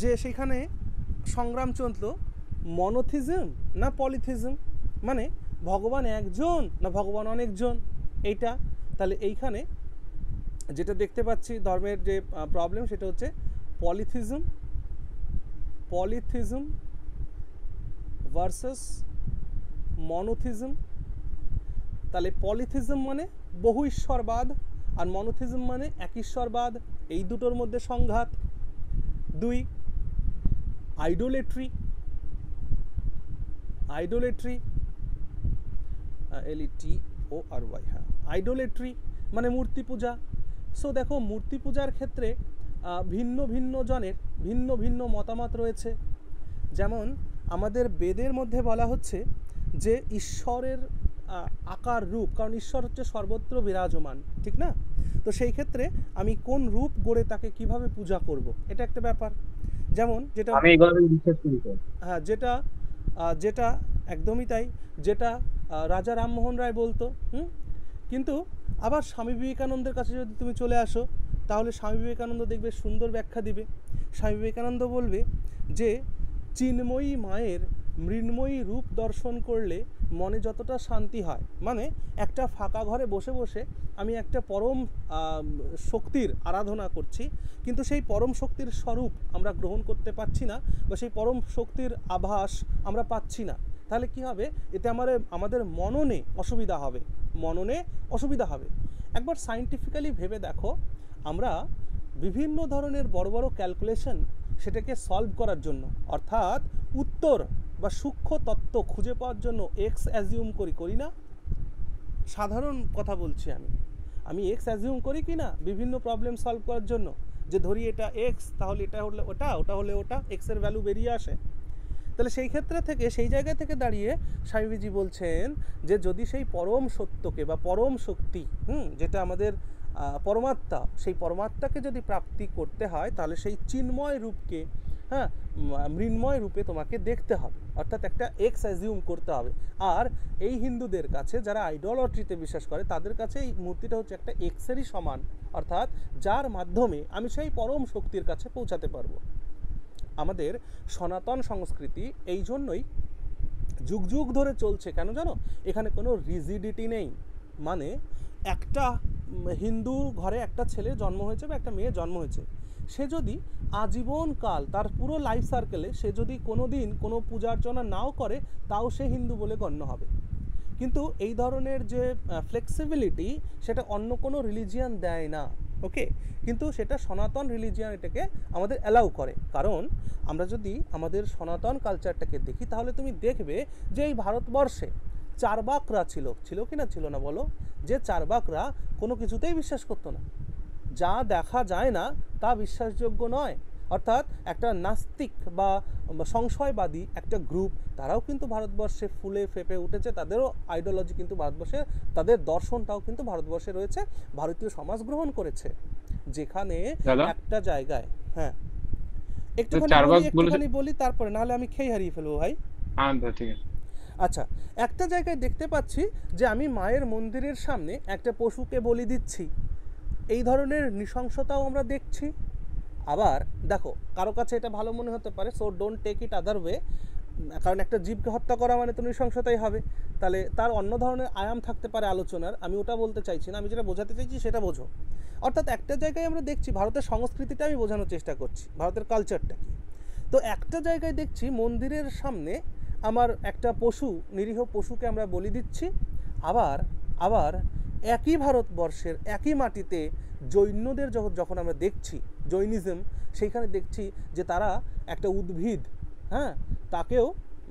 যে সেখানে সংগ্রাম চলল মনোথিজম না পলিথিজম, মানে ভগবান একজন না ভগবান অনেকজন, এইটা। তাহলে এইখানে যেটা দেখতে পাচ্ছি ধর্মের যে প্রবলেম, সেটা হচ্ছে পলিথিজম, পলিথিজম ভার্সাস মনোথিজম। তাহলে পলিথিজম মানে বহু ঈশ্বরবাদ, আর মনোথিজম মানে এক ঈশ্বরবাদ, এই দুটোর মধ্যে সংঘাত। 2, আইডোলেট্রি, আইডোলেট্রি, LETORY, হ্যাঁ, আইডোলেট্রি মানে মূর্তি পূজা। সো দেখো, মূর্তি পূজার ক্ষেত্রে ভিন্ন ভিন্ন জনের ভিন্ন ভিন্ন মতামত রয়েছে। যেমন আমাদের বেদের মধ্যে বলা হচ্ছে যে ঈশ্বরের আকার রূপ, কারণ ঈশ্বর হচ্ছে সর্বত্র বিরাজমান, ঠিক না? তো সেই ক্ষেত্রে আমি কোন রূপ গড়ে তাকে কিভাবে পূজা করব, এটা একটা ব্যাপার। যেমন যেটা, আমি এগুলো বিশ্বাস করি স্যার। হ্যাঁ, যেটা যেটা একদমই তাই, যেটা রাজা রামমোহন রায় বলতো। কিন্তু আবার স্বামী বিবেকানন্দের কাছে যদি তুমি চলে আসো, তাহলে স্বামী বিবেকানন্দ দেখবে সুন্দর ব্যাখ্যা দিবে। স্বামী বিবেকানন্দ বলবে যে চিন্ময়ী মায়ের মৃন্ময়ী রূপ দর্শন করলে মনে যতটা শান্তি হয়, মানে একটা ফাঁকা ঘরে বসে বসে আমি একটা পরম শক্তির আরাধনা করছি, কিন্তু সেই পরম শক্তির স্বরূপ আমরা গ্রহণ করতে পারছি না, বা সেই পরম শক্তির আভাস আমরা পাচ্ছি না। তাহলে কি হবে? এতে আমাদের মননে অসুবিধা হবে, মননে অসুবিধা হবে। একবার সায়েন্টিফিক্যালি ভেবে দেখো, আমরা বিভিন্ন ধরনের বড় বড় ক্যালকুলেশন সেটাকে সলভ করার জন্য, অর্থাৎ উত্তর বা সূক্ষ্ম তত্ত্ব খুঁজে পাওয়ার জন্য এক্স অ্যাজিউম করি না? সাধারণ কথা বলছি আমি এক্স অ্যাজিউম করি কি না বিভিন্ন প্রবলেম সলভ করার জন্য, যে ধরি এটা এক্স, তাহলে এটা হলে ওটা, ওটা হলে ওটা, এক্সের ভ্যালু বেরিয়ে আসে। তাহলে সেই ক্ষেত্রে থেকে, সেই জায়গা থেকে দাঁড়িয়ে স্বামীজি বলছেন যে যদি সেই পরম সত্যকে বা পরম শক্তি, যেটা আমাদের পরমাত্মা, সেই পরমাত্মাকে যদি প্রাপ্তি করতে হয়, তাহলে সেই চিন্ময় রূপকে, হ্যাঁ, মৃন্ময় রূপে তোমাকে দেখতে হবে, অর্থাৎ একটা এক্স অ্যাজিউম করতে হবে। আর এই হিন্দুদের কাছে, যারা আইডলট্রিতে বিশ্বাস করে, তাদের কাছে এই মূর্তিটা হচ্ছে একটা এক্সেরই সমান, অর্থাৎ যার মাধ্যমে আমি সেই পরম শক্তির কাছে পৌঁছাতে পারবো। আমাদের সনাতন সংস্কৃতি এই জন্যই যুগ যুগ ধরে চলছে, কেন জানো? এখানে কোনো রিজিডিটি নেই। মানে একটা হিন্দু ঘরে একটা ছেলে জন্ম হয়েছে বা একটা মেয়ে জন্ম হয়েছে, সে যদি আজীবনকাল তার পুরো লাইফ সার্কেলে সে যদি কোনো দিন কোনো পূজা অর্চনা নাও করে, তাও সে হিন্দু বলে গণ্য হবে। কিন্তু এই ধরনের যে ফ্লেক্সিবিলিটি সেটা অন্য কোনো রিলিজিয়ান দেয় না, ওকে। কিন্তু সেটা সনাতন রিলিজিয়ান এটাকে আমাদের অ্যালাউ করে। কারণ আমরা যদি আমাদের সনাতন কালচারটাকে দেখি, তাহলে তুমি দেখবে যে এই ভারতবর্ষে চার্বাকরা ছিল কি না, ছিল না বলো? যে চার্বাকরা কোনো কিছুতেই বিশ্বাস করতো না, যা দেখা যায় না তা বিশ্বাসযোগ্য নয়। অর্থাৎ একটা নাস্তিক বা সংশয়বাদী একটা গ্রুপ, তারাও কিন্তু ভারতবর্ষে ফুলে ফেপে উঠেছে, তাদেরও আইডিওলজি কিন্তু ভারতবর্ষে, তাদের দর্শনটাও কিন্তু ভারতবর্ষে রয়েছে, ভারতীয় সমাজ গ্রহণ করেছে। যেখানে একটা জায়গায়, হ্যাঁ একটুখানি বলি তারপরে, নাহলে আমি খেয়ে হারিয়ে ফেলবো ভাই। ঠিক আছে। আচ্ছা, একটা জায়গায় দেখতে পাচ্ছি যে আমি মায়ের মন্দিরের সামনে একটা পশুকে বলি দিচ্ছি, এই ধরনের নৃশংসতাও আমরা দেখছি। আবার দেখো, কারো কাছে এটা ভালো মনে হতে পারে, so don't take it other way, কারণ একটা জীবকে হত্যা করা মানে তো নৃশংসতাই হবে, তাহলে তার অন্য ধরনের আয়াম থাকতে পারে আলোচনার, আমি ওটা বলতে চাইছি না, আমি যেটা বোঝাতে চাইছি সেটা বোঝো। অর্থাৎ একটা জায়গায় আমরা দেখছি ভারতের সংস্কৃতিটা আমি বোঝানোর চেষ্টা করছি, ভারতের কালচারটা কি। তো একটা জায়গায় দেখছি মন্দিরের সামনে আমার একটা পশু, নিরীহ পশুকে আমরা বলি দিচ্ছি। আবার একই ভারতবর্ষের একই মাটিতে জৈনদের যখন আমরা দেখছি, জৈনিজম, সেইখানে দেখছি যে তারা একটা উদ্ভিদ, হ্যাঁ, তাকেও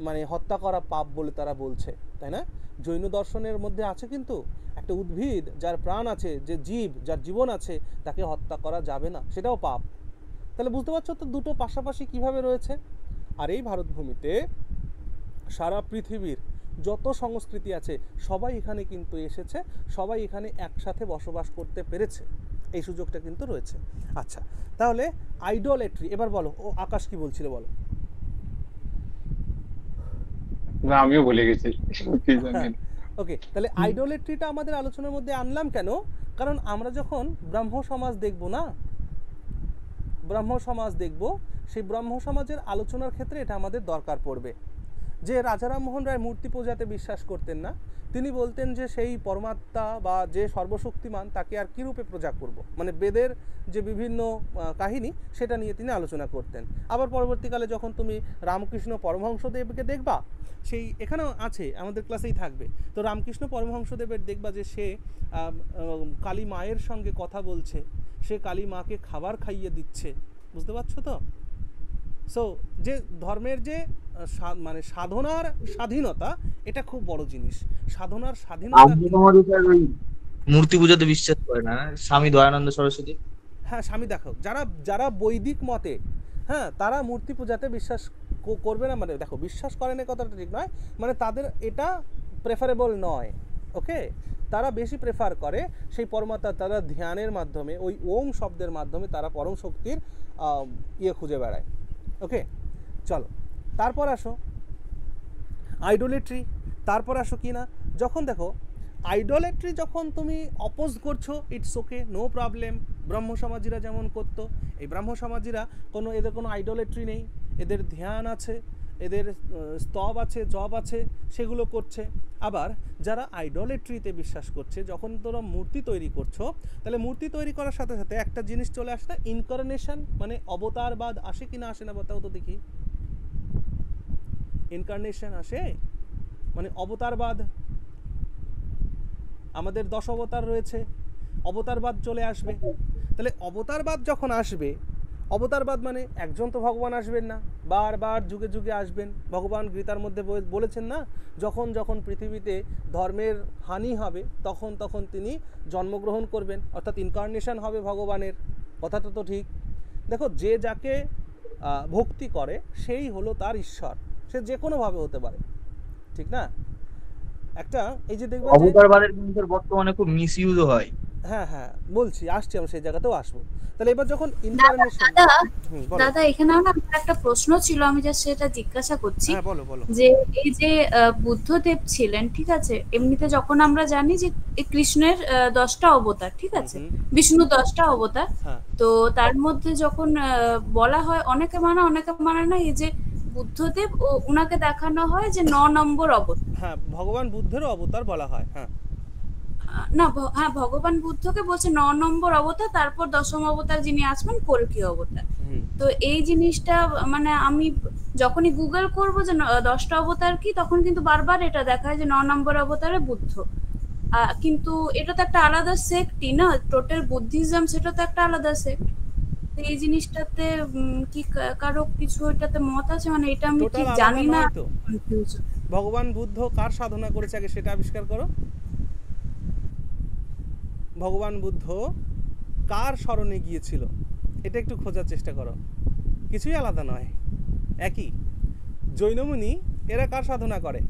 মানে হত্যা করা পাপ বলে তারা বলছে, তাই না? জৈন দর্শনের মধ্যে আছে কিন্তু একটা উদ্ভিদ যার প্রাণ আছে, যে জীব যার জীবন আছে, তাকে হত্যা করা যাবে না, সেটাও পাপ। তাহলে বুঝতে পারছো তো দুটো পাশাপাশি কিভাবে রয়েছে। আর এই ভারতভূমিতে সারা পৃথিবীর যত সংস্কৃতি আছে সবাই এখানে কিন্তু এসেছে, সবাই এখানে একসাথে বসবাস করতে পেরেছে, এই সুযোগটা কিন্তু রয়েছে। আচ্ছা, তাহলে আইডোলেট্রি, এবার বলো, ও আকাশ কি বলছিল বলো। আমিও ভুলে গেছি। ওকে, তাহলে আইডোলেট্রিটা আমাদের আলোচনার মধ্যে আনলাম কেন? কারণ আমরা যখন ব্রাহ্ম সমাজ দেখব না, ব্রাহ্ম সমাজ দেখব, সেই ব্রাহ্ম সমাজের আলোচনার ক্ষেত্রে এটা আমাদের দরকার পড়বে। যে রাজা রামমোহন রায় মূর্তি পূজাতে বিশ্বাস করতেন না, তিনি বলতেন যে সেই পরমাত্মা বা যে সর্বশক্তিমান তাকে আর কী রূপে পূজা করব, মানে বেদের যে বিভিন্ন কাহিনী সেটা নিয়ে তিনি আলোচনা করতেন। আবার পরবর্তীকালে যখন তুমি রামকৃষ্ণ পরমহংসদেবকে দেখবা, সেই এখানেও আছে, আমাদের ক্লাসেই থাকবে, তো রামকৃষ্ণ পরমহংসদেবের দেখবা যে সে কালী মায়ের সঙ্গে কথা বলছে, সে কালী মাকে খাবার খাইয়ে দিচ্ছে, বুঝতে পারছো তো? সো যে ধর্মের যে মানে সাধনার স্বাধীনতা, এটা খুব বড় জিনিস। সাধনার স্বাধীনতা। মূর্তি পূজাতে বিশ্বাস করে না স্বামী দয়ানন্দ সরস্বতী? হ্যাঁ, স্বামী, দেখো যারা বৈদিক মতে, হ্যাঁ, তারা মূর্তি পূজাতে বিশ্বাস করবে না, মানে দেখো বিশ্বাস করে না কথাটা ঠিক নয়, মানে তাদের এটা প্রেফারেবল নয়, ওকে। তারা বেশি প্রেফার করে সেই পরমাত্মা, তারা ধ্যানের মাধ্যমে, ওই ওম শব্দের মাধ্যমে তারা পরম শক্তির ইয়ে খুঁজে বেড়ায়, ওকে। চলো তারপর আসো আইডোলেট্রি, তারপর আসো কি না, যখন দেখো আইডোলেট্রি যখন তুমি অপোজ করছো, ইটস ওকে, নো প্রবলেম। ব্রাহ্ম সমাজীরা যেমন করতো, এই ব্রাহ্ম সমাজীরা এদের কোনো আইডোলেট্রি নেই, এদের ধ্যান আছে, এদের স্তব আছে, জপ আছে, সেগুলো করছে। আবার যারা আইডোলেট্রিতে বিশ্বাস করছে, যখন তোমরা মূর্তি তৈরি করছো, তাহলে মূর্তি তৈরি করার সাথে সাথে একটা জিনিস চলে আসে না, ইনকারনেশন, মানে অবতারবাদ আসে কি না আসে না, বলতাও তো দেখি। ইনকারনেশন আসে মানে অবতারবাদ, আমাদের 10 অবতার রয়েছে, অবতারবাদ চলে আসবে। তাহলে অবতারবাদ যখন আসবে, অবতারবাদ মানে একজন তো ভগবান আসবেন না, বারবার যুগে যুগে আসবেন। ভগবান গীতার মধ্যে বলেছেন না, যখন যখন পৃথিবীতে ধর্মের হানি হবে তখন তখন তিনি জন্মগ্রহণ করবেন, অর্থাৎ ইনকারনেশন হবে ভগবানের। কথাটা তো ঠিক। দেখো, যে যাকে ভক্তি করে সেই হলো তার ঈশ্বর, সে যে কোনোভাবে হতে পারে, ঠিক না? একটা এই যে দেখবেন অবতারবাদের কিন্তু বর্তমানে খুব মিসইউজও হয়। হ্যাঁ হ্যাঁ, বলছি, আসছি, আমরা সেই জায়গাতেও আসবো। তাহলে এবার যখন ইনকারনেশন, দাদা এখানে আমার একটা প্রশ্ন ছিল, আমি জাস্ট সেটা জিজ্ঞাসা করছি। হ্যাঁ, বলো বলো। যে এই যে বুদ্ধদেব ছিলেন, ঠিক আছে, এমনিতে যখন আমরা জানি যে কৃষ্ণের 10টা অবতার, ঠিক আছে, বিষ্ণু 10টা অবতার, তো তার মধ্যে যখন বলা হয়, অনেকে মানে না, এই যে বুদ্ধদেব ও উনাকে দেখানো হয় যে 9 নম্বর অবতার। হ্যাঁ, ভগবান বুদ্ধেরও অবতার বলা হয়। হ্যাঁ, না হ্যাঁ, ভগবান বুদ্ধকে বলছে 9 নম্বর অবতার, তারপর 10ম অবতার যিনি আসবেন কল্কি অবতার। তো এই জিনিসটা মানে আমি যখনই গুগল করব যে 10টা অবতার কি, তখন কিন্তু বারবার এটা দেখায় যে 9 নম্বর অবতারে বুদ্ধ। কিন্তু এটা তো একটা আলাদা সেক্টই না, টোটাল বুদ্ধিজম সেটা তো একটা আলাদা সেক্ট। তো এই জিনিসটাতে কি কারো কিছু এটাতে মত আছে? মানে এটা আমি টোটাল ঠিক আলাদা জানি না, নয় তো। কনফিউশন। ভগবান বুদ্ধ কার সাধনা করেছে আগে সেটা আবিষ্কার করো। ভগবান বুদ্ধ কার শরণে গিয়েছিল এটা একটু খোঁজার চেষ্টা করো। কিছুই আলাদা নয়, একই। জৈনমুনি এরা কার সাধনা করে?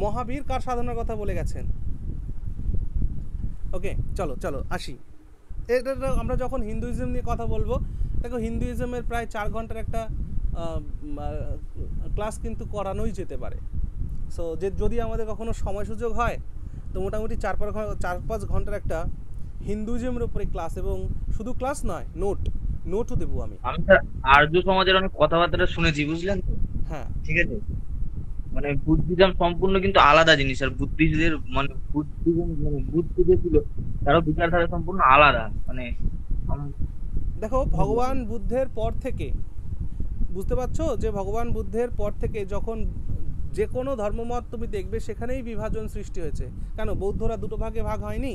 মহাবীর কার সাধনার কথা বলে গেছেন? ওকে, চলো চলো আসি। এটা আমরা যখন হিন্দুইজম নিয়ে কথা বলবো, দেখো হিন্দুইজমের প্রায় 4 ঘন্টার একটা ক্লাস কিন্তু করানোই যেতে পারে। সো যে যদি আমাদের কখনো সময় সুযোগ হয় তো মোটামুটি 4-5 ঘন্টার একটা হিন্দুইজমের উপরে ক্লাস, এবং শুধু ক্লাস নয়, নোটও দেবো আমি। স্যার আর্য সমাজের অনেক কথাবার্তা শুনেছি, বুঝলেন তো? হ্যাঁ, ঠিক আছে, মানে বুদ্ধিজম সম্পূর্ণ কিন্তু আলাদা জিনিস। আর বুদ্ধিজীবীদের মানে বুদ্ধিজম মানে বুদ্ধ যে ছিল তারও বিচারধারা সম্পূর্ণ আলাদা। মানে দেখো ভগবান বুদ্ধের পর থেকে, বুঝতে পারছো যে ভগবান বুদ্ধের পর থেকে যখন যে কোনো ধর্মমত তুমি দেখবে সেখানেই বিভাজন সৃষ্টি হয়েছে। কেন? বৌদ্ধরা দুটো ভাগে ভাগ হয়নি?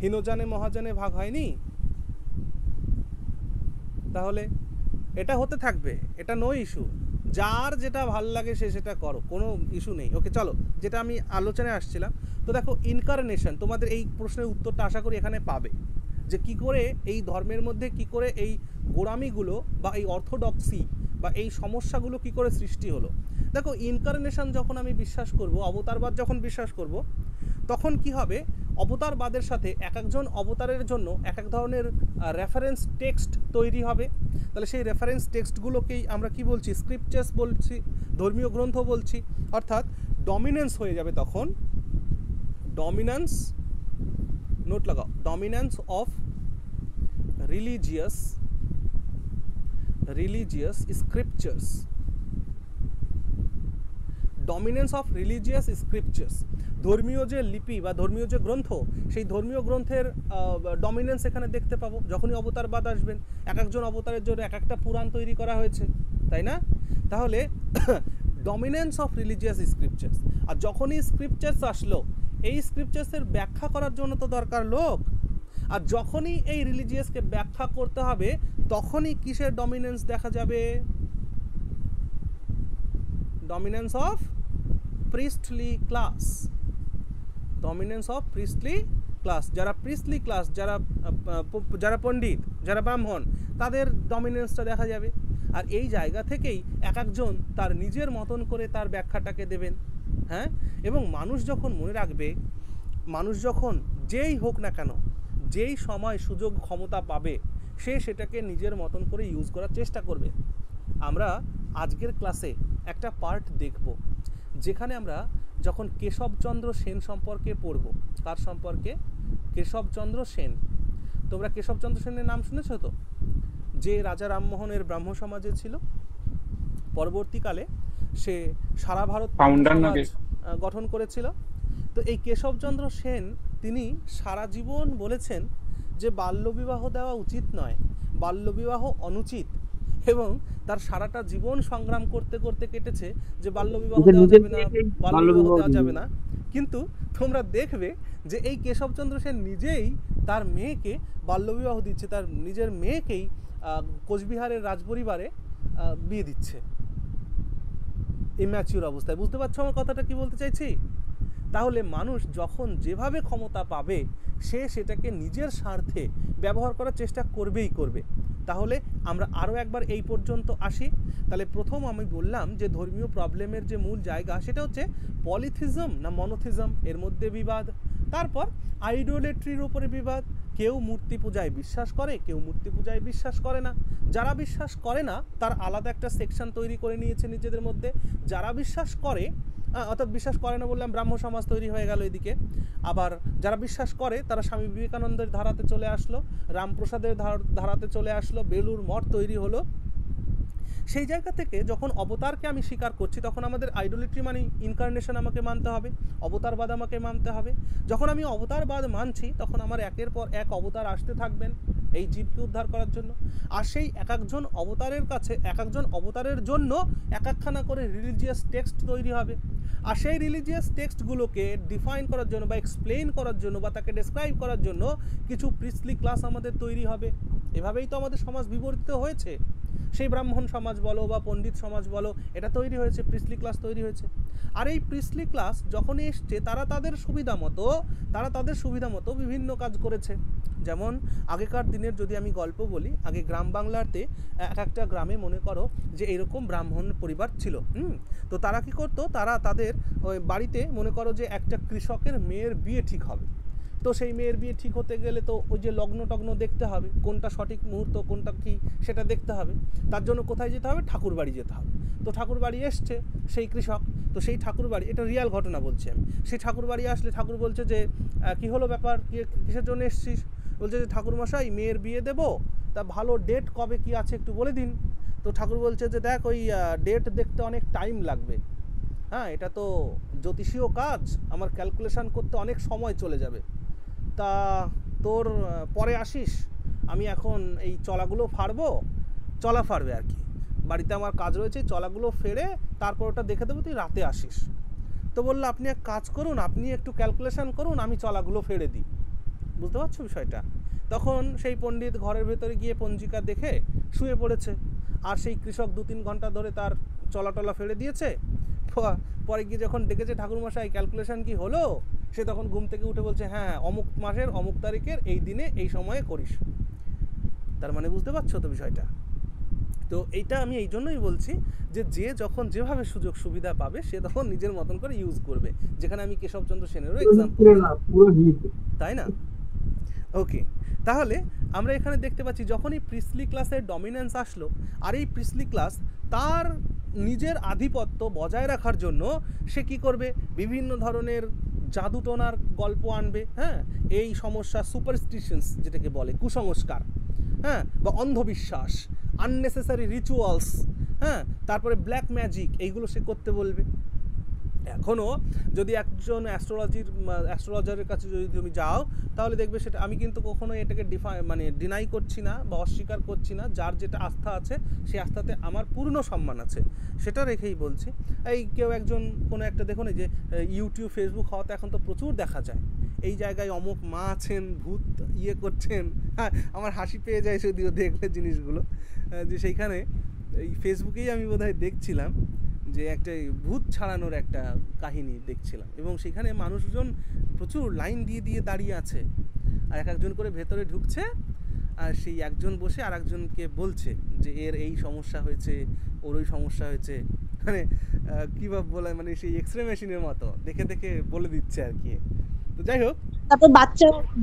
হীনযানে মহাযানে ভাগ হয়নি? তাহলে এটা হতে থাকবে, এটা নো ইস্যু। যার যেটা ভাল লাগে সে সেটা করো, কোনো ইস্যু নেই। ওকে চলো, যেটা আমি আলোচনায় আসছিলাম। তো দেখো ইনকারনেশন, তোমাদের এই প্রশ্নের উত্তরটা আশা করি এখানে পাবে, যে কি করে এই ধর্মের মধ্যে কি করে এই গোড়ামিগুলো বা এই অর্থোডক্সি বা এই সমস্যাগুলো কি করে সৃষ্টি হলো। দেখো ইনকারনেশন যখন আমি বিশ্বাস করব, অবতারবাদ যখন বিশ্বাস করব, তখন কি হবে, অবতারবাদের সাথে এক একজন অবতারের জন্য এক এক ধরনের রেফারেন্স টেক্সট তৈরি হবে। তাহলে সেই রেফারেন্স টেক্সটগুলোকেই আমরা কি বলছি? স্ক্রিপচার্স বলছি, ধর্মীয় গ্রন্থ বলছি। অর্থাৎ ডমিনেন্স হয়ে যাবে তখন, ডমিনেন্স, নোট লাগাও, dominance of religious scriptures, dominance of religious scriptures. ধর্মীয় যে লিপি বা ধর্মীয় যে গ্রন্থ, সেই ধর্মীয় গ্রন্থের ডমিনেন্স এখানে দেখতে পাবো। যখনই অবতারবাদ আসবেন, এক একজন অবতারের জন্য এক একটা পুরাণ তৈরি করা হয়েছে, তাই না? তাহলে ডমিনেন্স অফ রিলিজিয়াস স্ক্রিপচার্স। আর যখনই স্ক্রিপচার্স আসলো, এই স্ক্রিপচার্সের ব্যাখ্যা করার জন্য তো দরকার লোক। আর যখনই এই রিলিজিয়াসকে ব্যাখ্যা করতে হবে, তখনই কিসের ডমিনেন্স দেখা যাবে? Dominance of Priestley class, dominance of Priestley class. যারা প্রিস্টলি ক্লাস, যারা পণ্ডিত, যারা ব্রাহ্মণ, তাদের ডমিনেন্সটা দেখা যাবে। আর এই জায়গা থেকেই এক একজন তার নিজের মতন করে তার ব্যাখ্যাটাকে দেবেন। হ্যাঁ, এবং মানুষ যখন মনে রাখবে, মানুষ যখন যেই হোক না কেন, যেই সময় সুযোগ ক্ষমতা পাবে, সে সেটাকে নিজের মতন করে ইউজ করার চেষ্টা করবে। আমরা আজকের ক্লাসে একটা পার্ট দেখব, যেখানে আমরা যখন কেশবচন্দ্র সেন সম্পর্কে পড়ব। কার সম্পর্কে? কেশবচন্দ্র সেন। তোমরা কেশবচন্দ্র সেনের নাম শুনেছ তো? যে রাজা রামমোহনের ব্রাহ্ম সমাজে ছিল, পরবর্তীকালে সে সারা ভারত সমাজ গঠন করেছিল। তো এই কেশবচন্দ্র সেন তিনি সারা জীবন বলেছেন যে বাল্যবিবাহ দেওয়া উচিত নয়, বাল্যবিবাহ অনুচিত, এবং তার সারাটা জীবন সংগ্রাম করতে করতে কেটেছে যে বাল্যবিবাহ দেওয়া যাবে না, বাল্যবিবাহ দেওয়া যাবে না। কিন্তু তোমরা দেখবে যে এই কেশবচন্দ্র সেন নিজেই তার মেয়েকে বাল্যবিবাহ দিচ্ছে, তার নিজের মেয়েকেই কোচবিহারের রাজপরিবারে বিয়ে দিচ্ছে ইম্যাচিউর অবস্থায়। বুঝতে পারছো আমার কথাটা কি বলতে চাইছি? তাহলে মানুষ যখন যেভাবে ক্ষমতা পাবে, সে সেটাকে নিজের স্বার্থে ব্যবহার করার চেষ্টা করবেই করবে। তাহলে আমরা আরও একবার এই পর্যন্ত আসি। তাহলে প্রথম আমি বললাম যে ধর্মীয় প্রবলেমের যে মূল জায়গা সেটা হচ্ছে পলিথিজম না মনোথিজম, এর মধ্যে বিবাদ। তারপর আইডোলেট্রির উপরে বিবাদ। কেউ মূর্তি পূজায় বিশ্বাস করে, কেউ মূর্তি পূজায় বিশ্বাস করে না। যারা বিশ্বাস করে না তার আলাদা একটা সেকশন তৈরি করে নিয়েছে নিজেদের মধ্যে। যারা বিশ্বাস করে, অর্থাৎ বিশ্বাস করে না বললাম, ব্রাহ্ম সমাজ তৈরি হয়ে গেল এদিকে। আবার যারা বিশ্বাস করে তারা স্বামী বিবেকানন্দের ধারাতে চলে আসলো, রামপ্রসাদের ধারাতে চলে আসলো, বেলুর মঠ তৈরি হলো। সেই জায়গা থেকে যখন অবতারকে আমি স্বীকার করছি তখন আমাদের আইডোলিট্রি মানে ইনকার্নেশন আমাকে মানতে হবে, অবতারবাদ আমাকে মানতে হবে। যখন আমি অবতারবাদ মানছি তখন আমার একের পর এক অবতার আসতে থাকবেন এই জীবকে উদ্ধার করার জন্য। আর সেই এক একজন অবতারের কাছে এক একজন অবতারের জন্য এক একখানা করে রিলিজিয়াস টেক্সট তৈরি হবে। আর সেই রিলিজিয়াস টেক্সটগুলোকে ডিফাইন করার জন্য বা এক্সপ্লেইন করার জন্য বা তাকে ডেসক্রাইব করার জন্য কিছু প্রিস্টলি ক্লাস আমাদের তৈরি হবে। এভাবেই তো আমাদের সমাজ বিবর্তিত হয়েছে। সেই ব্রাহ্মণ সমাজ বলো বা পণ্ডিত সমাজ বলো, এটা তৈরি হয়েছে, প্রিস্টলি ক্লাস তৈরি হয়েছে। আর এই প্রিস্টলি ক্লাস যখনই এসছে তারা তাদের সুবিধা মতো বিভিন্ন কাজ করেছে। যেমন আগেকার দিনের যদি আমি গল্প বলি, আগে গ্রাম বাংলাতে এক একটা গ্রামে মনে করো যে এরকম ব্রাহ্মণ পরিবার ছিল। তো তারা কি করতো, তারা তাদের ওই বাড়িতে মনে করো যে একটা কৃষকের মেয়ের বিয়ে ঠিক হবে। তো সেই মেয়ের বিয়ে ঠিক হতে গেলে তো ওই যে লগ্ন টগ্ন দেখতে হবে, কোনটা সঠিক মুহূর্ত কোনটা কি সেটা দেখতে হবে। তার জন্য কোথায় যেতে হবে, ঠাকুর বাড়ি যেতে হবে। তো ঠাকুর বাড়ি এসছে সেই কৃষক, তো সেই ঠাকুর বাড়ি, এটা রিয়াল ঘটনা বলছি আমি, সেই ঠাকুর বাড়ি আসলে ঠাকুর বলছে যে কি হলো ব্যাপার, কিসের জন্য এসছিস? বলছে যে ঠাকুরমশাই মেয়ের বিয়ে দেবো, তা ভালো ডেট কবে কি আছে একটু বলে দিন। তো ঠাকুর বলছে যে দেখ ওই ডেট দেখতে অনেক টাইম লাগবে, হ্যাঁ এটা তো জ্যোতিষীয় কাজ, আমার ক্যালকুলেশন করতে অনেক সময় চলে যাবে। তা তোর পরে আসিস, আমি এখন এই চলাগুলো ফাড়বো, চলা ফাড়বে আর কি, বাড়িতে আমার কাজ রয়েছে, চলাগুলো ফেড়ে তারপর ওটা দেখে দেবো, তুই রাতে আসিস। তো বললো আপনি এক কাজ করুন, আপনি একটু ক্যালকুলেশন করুন, আমি চলাগুলো ফেড়ে দিই। বুঝতে পারছো বিষয়টা? তখন সেই পণ্ডিত ঘরের ভেতরে গিয়ে পঞ্জিকা দেখে শুয়ে পড়েছে, আর সেই কৃষক 2-3 ঘন্টা ধরে তার চলা ফেলে দিয়েছে। পরে গিয়ে যখন ডেকেছে ঠাকুরমশাই ক্যালকুলেশন কি হলো, সে তখন ঘুম থেকে উঠে বলছে হ্যাঁ অমুক মাসের অমুক তারিখের এই দিনে এই সময়ে করিস। তার মানে বুঝতে পারছো তো বিষয়টা? তো এইটা আমি এই জন্যই বলছি যে যখন যেভাবে সুযোগ সুবিধা পাবে সে তখন নিজের মতন করে ইউজ করবে, যেখানে আমি কেশবচন্দ্র সেনেরও এক্সাম্পল, তাই না? ওকে, তাহলে আমরা এখানে দেখতে পাচ্ছি যখনই প্রিস্টলি ক্লাসের ডমিনেন্স আসলো, আর এই প্রিস্টলি ক্লাস তার নিজের আধিপত্য বজায় রাখার জন্য সে কি করবে, বিভিন্ন ধরনের জাদুটোনার গল্প আনবে, হ্যাঁ, এই সমস্যা সুপারস্টিশনস যেটাকে বলে, কুসংস্কার, হ্যাঁ, বা অন্ধবিশ্বাস, আননেসেসারি রিচুয়ালস, হ্যাঁ, তারপরে ব্ল্যাক ম্যাজিক, এইগুলো সে করতে বলবে। এখনও যদি একজন অ্যাস্ট্রোলজারের কাছে যদি তুমি যাও তাহলে দেখবে সেটা, আমি কিন্তু কখনো এটাকে ডিনাই করছি না বা অস্বীকার করছি না, যার যেটা আস্থা আছে সেই আস্থাতে আমার পূর্ণ সম্মান আছে, সেটা রেখেই বলছি। এই কেউ একজন কোনো একটা দেখুন, এই যে ইউটিউব ফেসবুক হওয়াতে এখন তো প্রচুর দেখা যায়, এই জায়গায় অমুক মা আছেন, ভূত করছেন, হ্যাঁ আমার হাসি পেয়ে যায় যদিও দেখলে জিনিসগুলো, যে সেইখানে এই ফেসবুকেই আমি বোধহয় দেখছিলাম যে একটা ভূত ছাড়ানোর একটা কাহিনী দেখছিলাম, এবং সেখানে মানুষজন প্রচুর লাইন দিয়ে দাঁড়িয়ে আছে, আর এক একজন করে ভেতরে ঢুকছে, আর সেই একজন বসে আর একজনকে বলছে যে এর এই সমস্যা হয়েছে, ওর ওই সমস্যা হয়েছে, মানে কীভাবে বলে, মানে সেই এক্সরে মেশিনের মতো দেখে বলে দিচ্ছে আর কি। তো যাই হোক, তারপর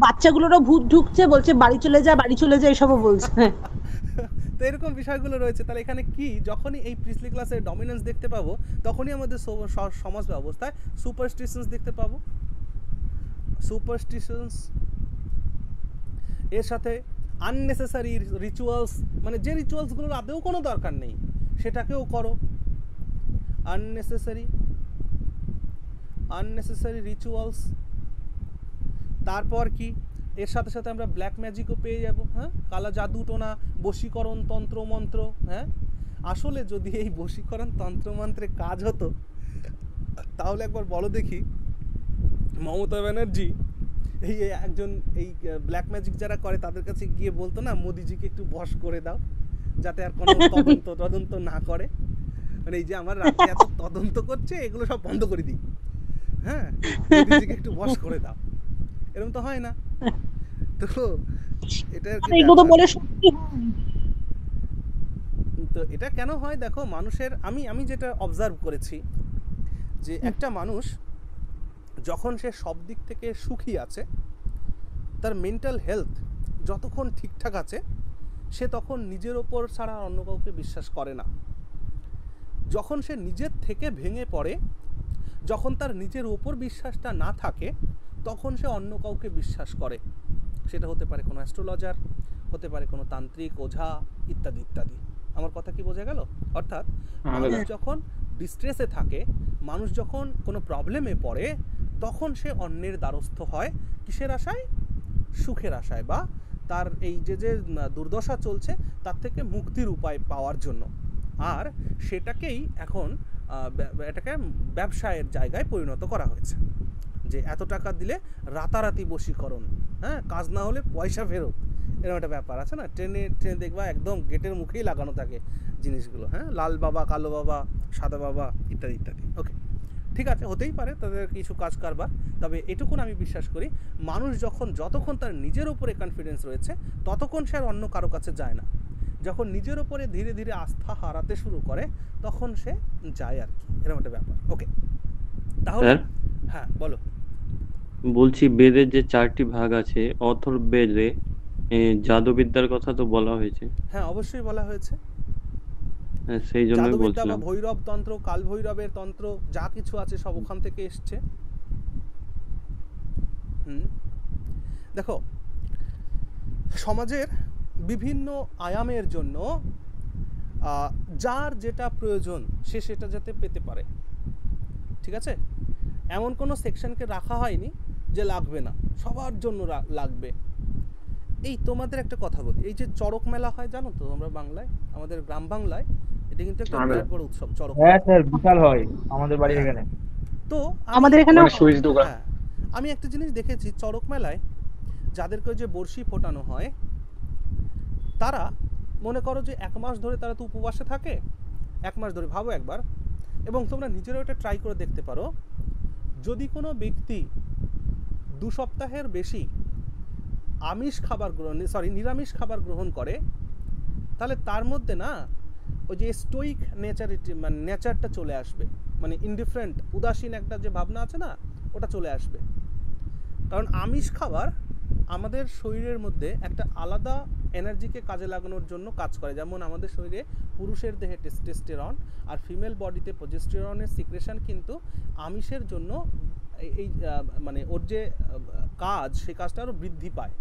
বাচ্চাগুলোরও ভূত ঢুকছে, বলছে বাড়ি চলে যা এসবও বলছে। তো এরকম বিষয়গুলো রয়েছে। তাহলে এখানে কি, যখনই এই প্রিস্টলি ক্লাসের ডমিনেন্স দেখতে পাবো তখনই আমাদের সমাজ ব্যবস্থায় সুপারস্টিশনস দেখতে পাবো। সুপারস্টিশনস এর সাথে আননেসেসারি রিচুয়ালস, মানে যে রিচুয়ালসগুলোর আদৌ কোনো দরকার নেই সেটাকেও করো, আননেসেসারি রিচুয়ালস। তারপর কি, এর সাথে সাথে আমরা ব্ল্যাক ম্যাজিকও পেয়ে যাব, হ্যাঁ, কালা জাদু টোনা, বশীকরণ তন্ত্র মন্ত্র। হ্যাঁ, আসলে যদি এই বশীকরণ তন্ত্রমন্ত্রে কাজ হতো তাহলে একবার বলো দেখি, মমতা ব্যানার্জি এই একজন এই ব্ল্যাক ম্যাজিক যারা করে তাদের কাছে গিয়ে বলতো না, মোদিজিকে একটু বশ করে দাও যাতে আর কোনো তদন্ত না করে, মানে এই যে আমার রাতে এত তদন্ত করছে এগুলো সব বন্ধ করে দিই, হ্যাঁ মোদিজিকে একটু বশ করে দাও, এরকম তো হয় না। তো এটা তো এটা কেন হয় দেখো, মানুষের আমি যেটা অবজার্ভ করেছি যে একটা মানুষ যখন সে সব দিক থেকে সুখী আছে, তার মেন্টাল হেলথ যতক্ষণ ঠিকঠাক আছে, সে তখন নিজের ওপর ছাড়া অন্য কাউকে বিশ্বাস করে না। যখন সে নিজের থেকে ভেঙে পড়ে, যখন তার নিজের ওপর বিশ্বাসটা না থাকে, তখন সে অন্য কাউকে বিশ্বাস করে। সেটা হতে পারে কোনো অ্যাস্ট্রোলজার, হতে পারে কোনো তান্ত্রিক, ওঝা ইত্যাদি ইত্যাদি। আমার কথা কি বোঝা গেল? অর্থাৎ হ্যাঁ মানুষ দাদা। যখন ডিস্ট্রেসে থাকে, মানুষ যখন কোনো প্রবলেমে পড়ে, তখন সে অন্যের দ্বারস্থ হয় কিসের আশায়? সুখের আশায়, বা তার এই যে যে দুর্দশা চলছে তার থেকে মুক্তির উপায় পাওয়ার জন্য। আর সেটাকেই এখন এটাকে ব্যবসায়ের জায়গায় পরিণত করা হয়েছে, যে এত টাকা দিলে রাতারাতি বশীকরণ, হ্যাঁ, কাজ না হলে পয়সা ফেরত, এরকম একটা ব্যাপার আছে না। ট্রেনে দেখবা একদম গেটের মুখেই লাগানো থাকে জিনিসগুলো, হ্যাঁ, লাল বাবা, কালো বাবা, সাদা বাবা, ইত্যাদি ইত্যাদি। ওকে, ঠিক আছে, হতেই পারে তাদের কিছু কাজ কারবার, তবে এটুকুন আমি বিশ্বাস করি, মানুষ যতক্ষণ তার নিজের উপরে কনফিডেন্স রয়েছে ততক্ষণ সে আর অন্য কারো কাছে যায় না। যখন নিজের উপরে ধীরে ধীরে আস্থা হারাতে শুরু করে তখন সে যায় আর কি, এরকম একটা ব্যাপার। ওকে, তাহলে হ্যাঁ বলো। বলছি বেদের যে 4টি ভাগ আছে, অথর্ববেদে জাদুবিদ্যার কথা তো বলা হয়েছে। হ্যাঁ, অবশ্যই বলা হয়েছে। হ্যাঁ, সেই জন্যই জাদুবিদ্যা বা বলছিলাম। ভৈরব তন্ত্র, কাল ভৈরবের তন্ত্র, যা কিছু আছে সব ওখান থেকে এসছে। দেখো, সমাজের বিভিন্ন আয়ামের জন্য যার যেটা প্রয়োজন সে সেটা যাতে পেতে পারে, ঠিক আছে? এমন কোনো সেকশনকে রাখা হয়নি যে লাগবে না, সবার জন্য লাগবে। এই তোমাদের একটা কথা বলি, এই যে চড়ক মেলা হয় জানো তো তোমরা বাংলায়, আমাদের গ্রাম বাংলায় এটা কিন্তু একটা বিরাট বড় উৎসব, চড়ক হ্যাঁ স্যার, বিশাল হয় আমাদের বাড়ির এখানে। তো আমাদের এখানে সুইচ দোকান। হ্যাঁ, আমি একটা জিনিস দেখেছি চড়ক মেলায়, যাদেরকে যে বড়শি ফোটানো হয় তারা মনে করো যে 1 মাস ধরে তারা তো উপবাসে থাকে, 1 মাস ধরে, ভাবো একবার, এবং তোমরা নিজেরাও এটা ট্রাই করে দেখতে পারো, যদি কোনো ব্যক্তি 2 সপ্তাহের বেশি নিরামিষ খাবার গ্রহণ করে, তাহলে তার মধ্যে না ওই যে স্টোইক নেচারটা চলে আসবে, মানে ইনডিফারেন্ট, উদাসীন একটা যে ভাবনা আছে না, ওটা চলে আসবে। কারণ আমিষ খাবার আমাদের শরীরের মধ্যে একটা আলাদা এনার্জিকে কাজে লাগানোর জন্য কাজ করে। যেমন আমাদের শরীরে পুরুষের দেহে টেস্টোস্টেরন আর ফিমেল বডিতে প্রোজেস্টেরনের সিক্রেশন কিন্তু আমিষের জন্য এই মানে ওর যে কাজ, সেই কাজটা আরও বৃদ্ধি পায়।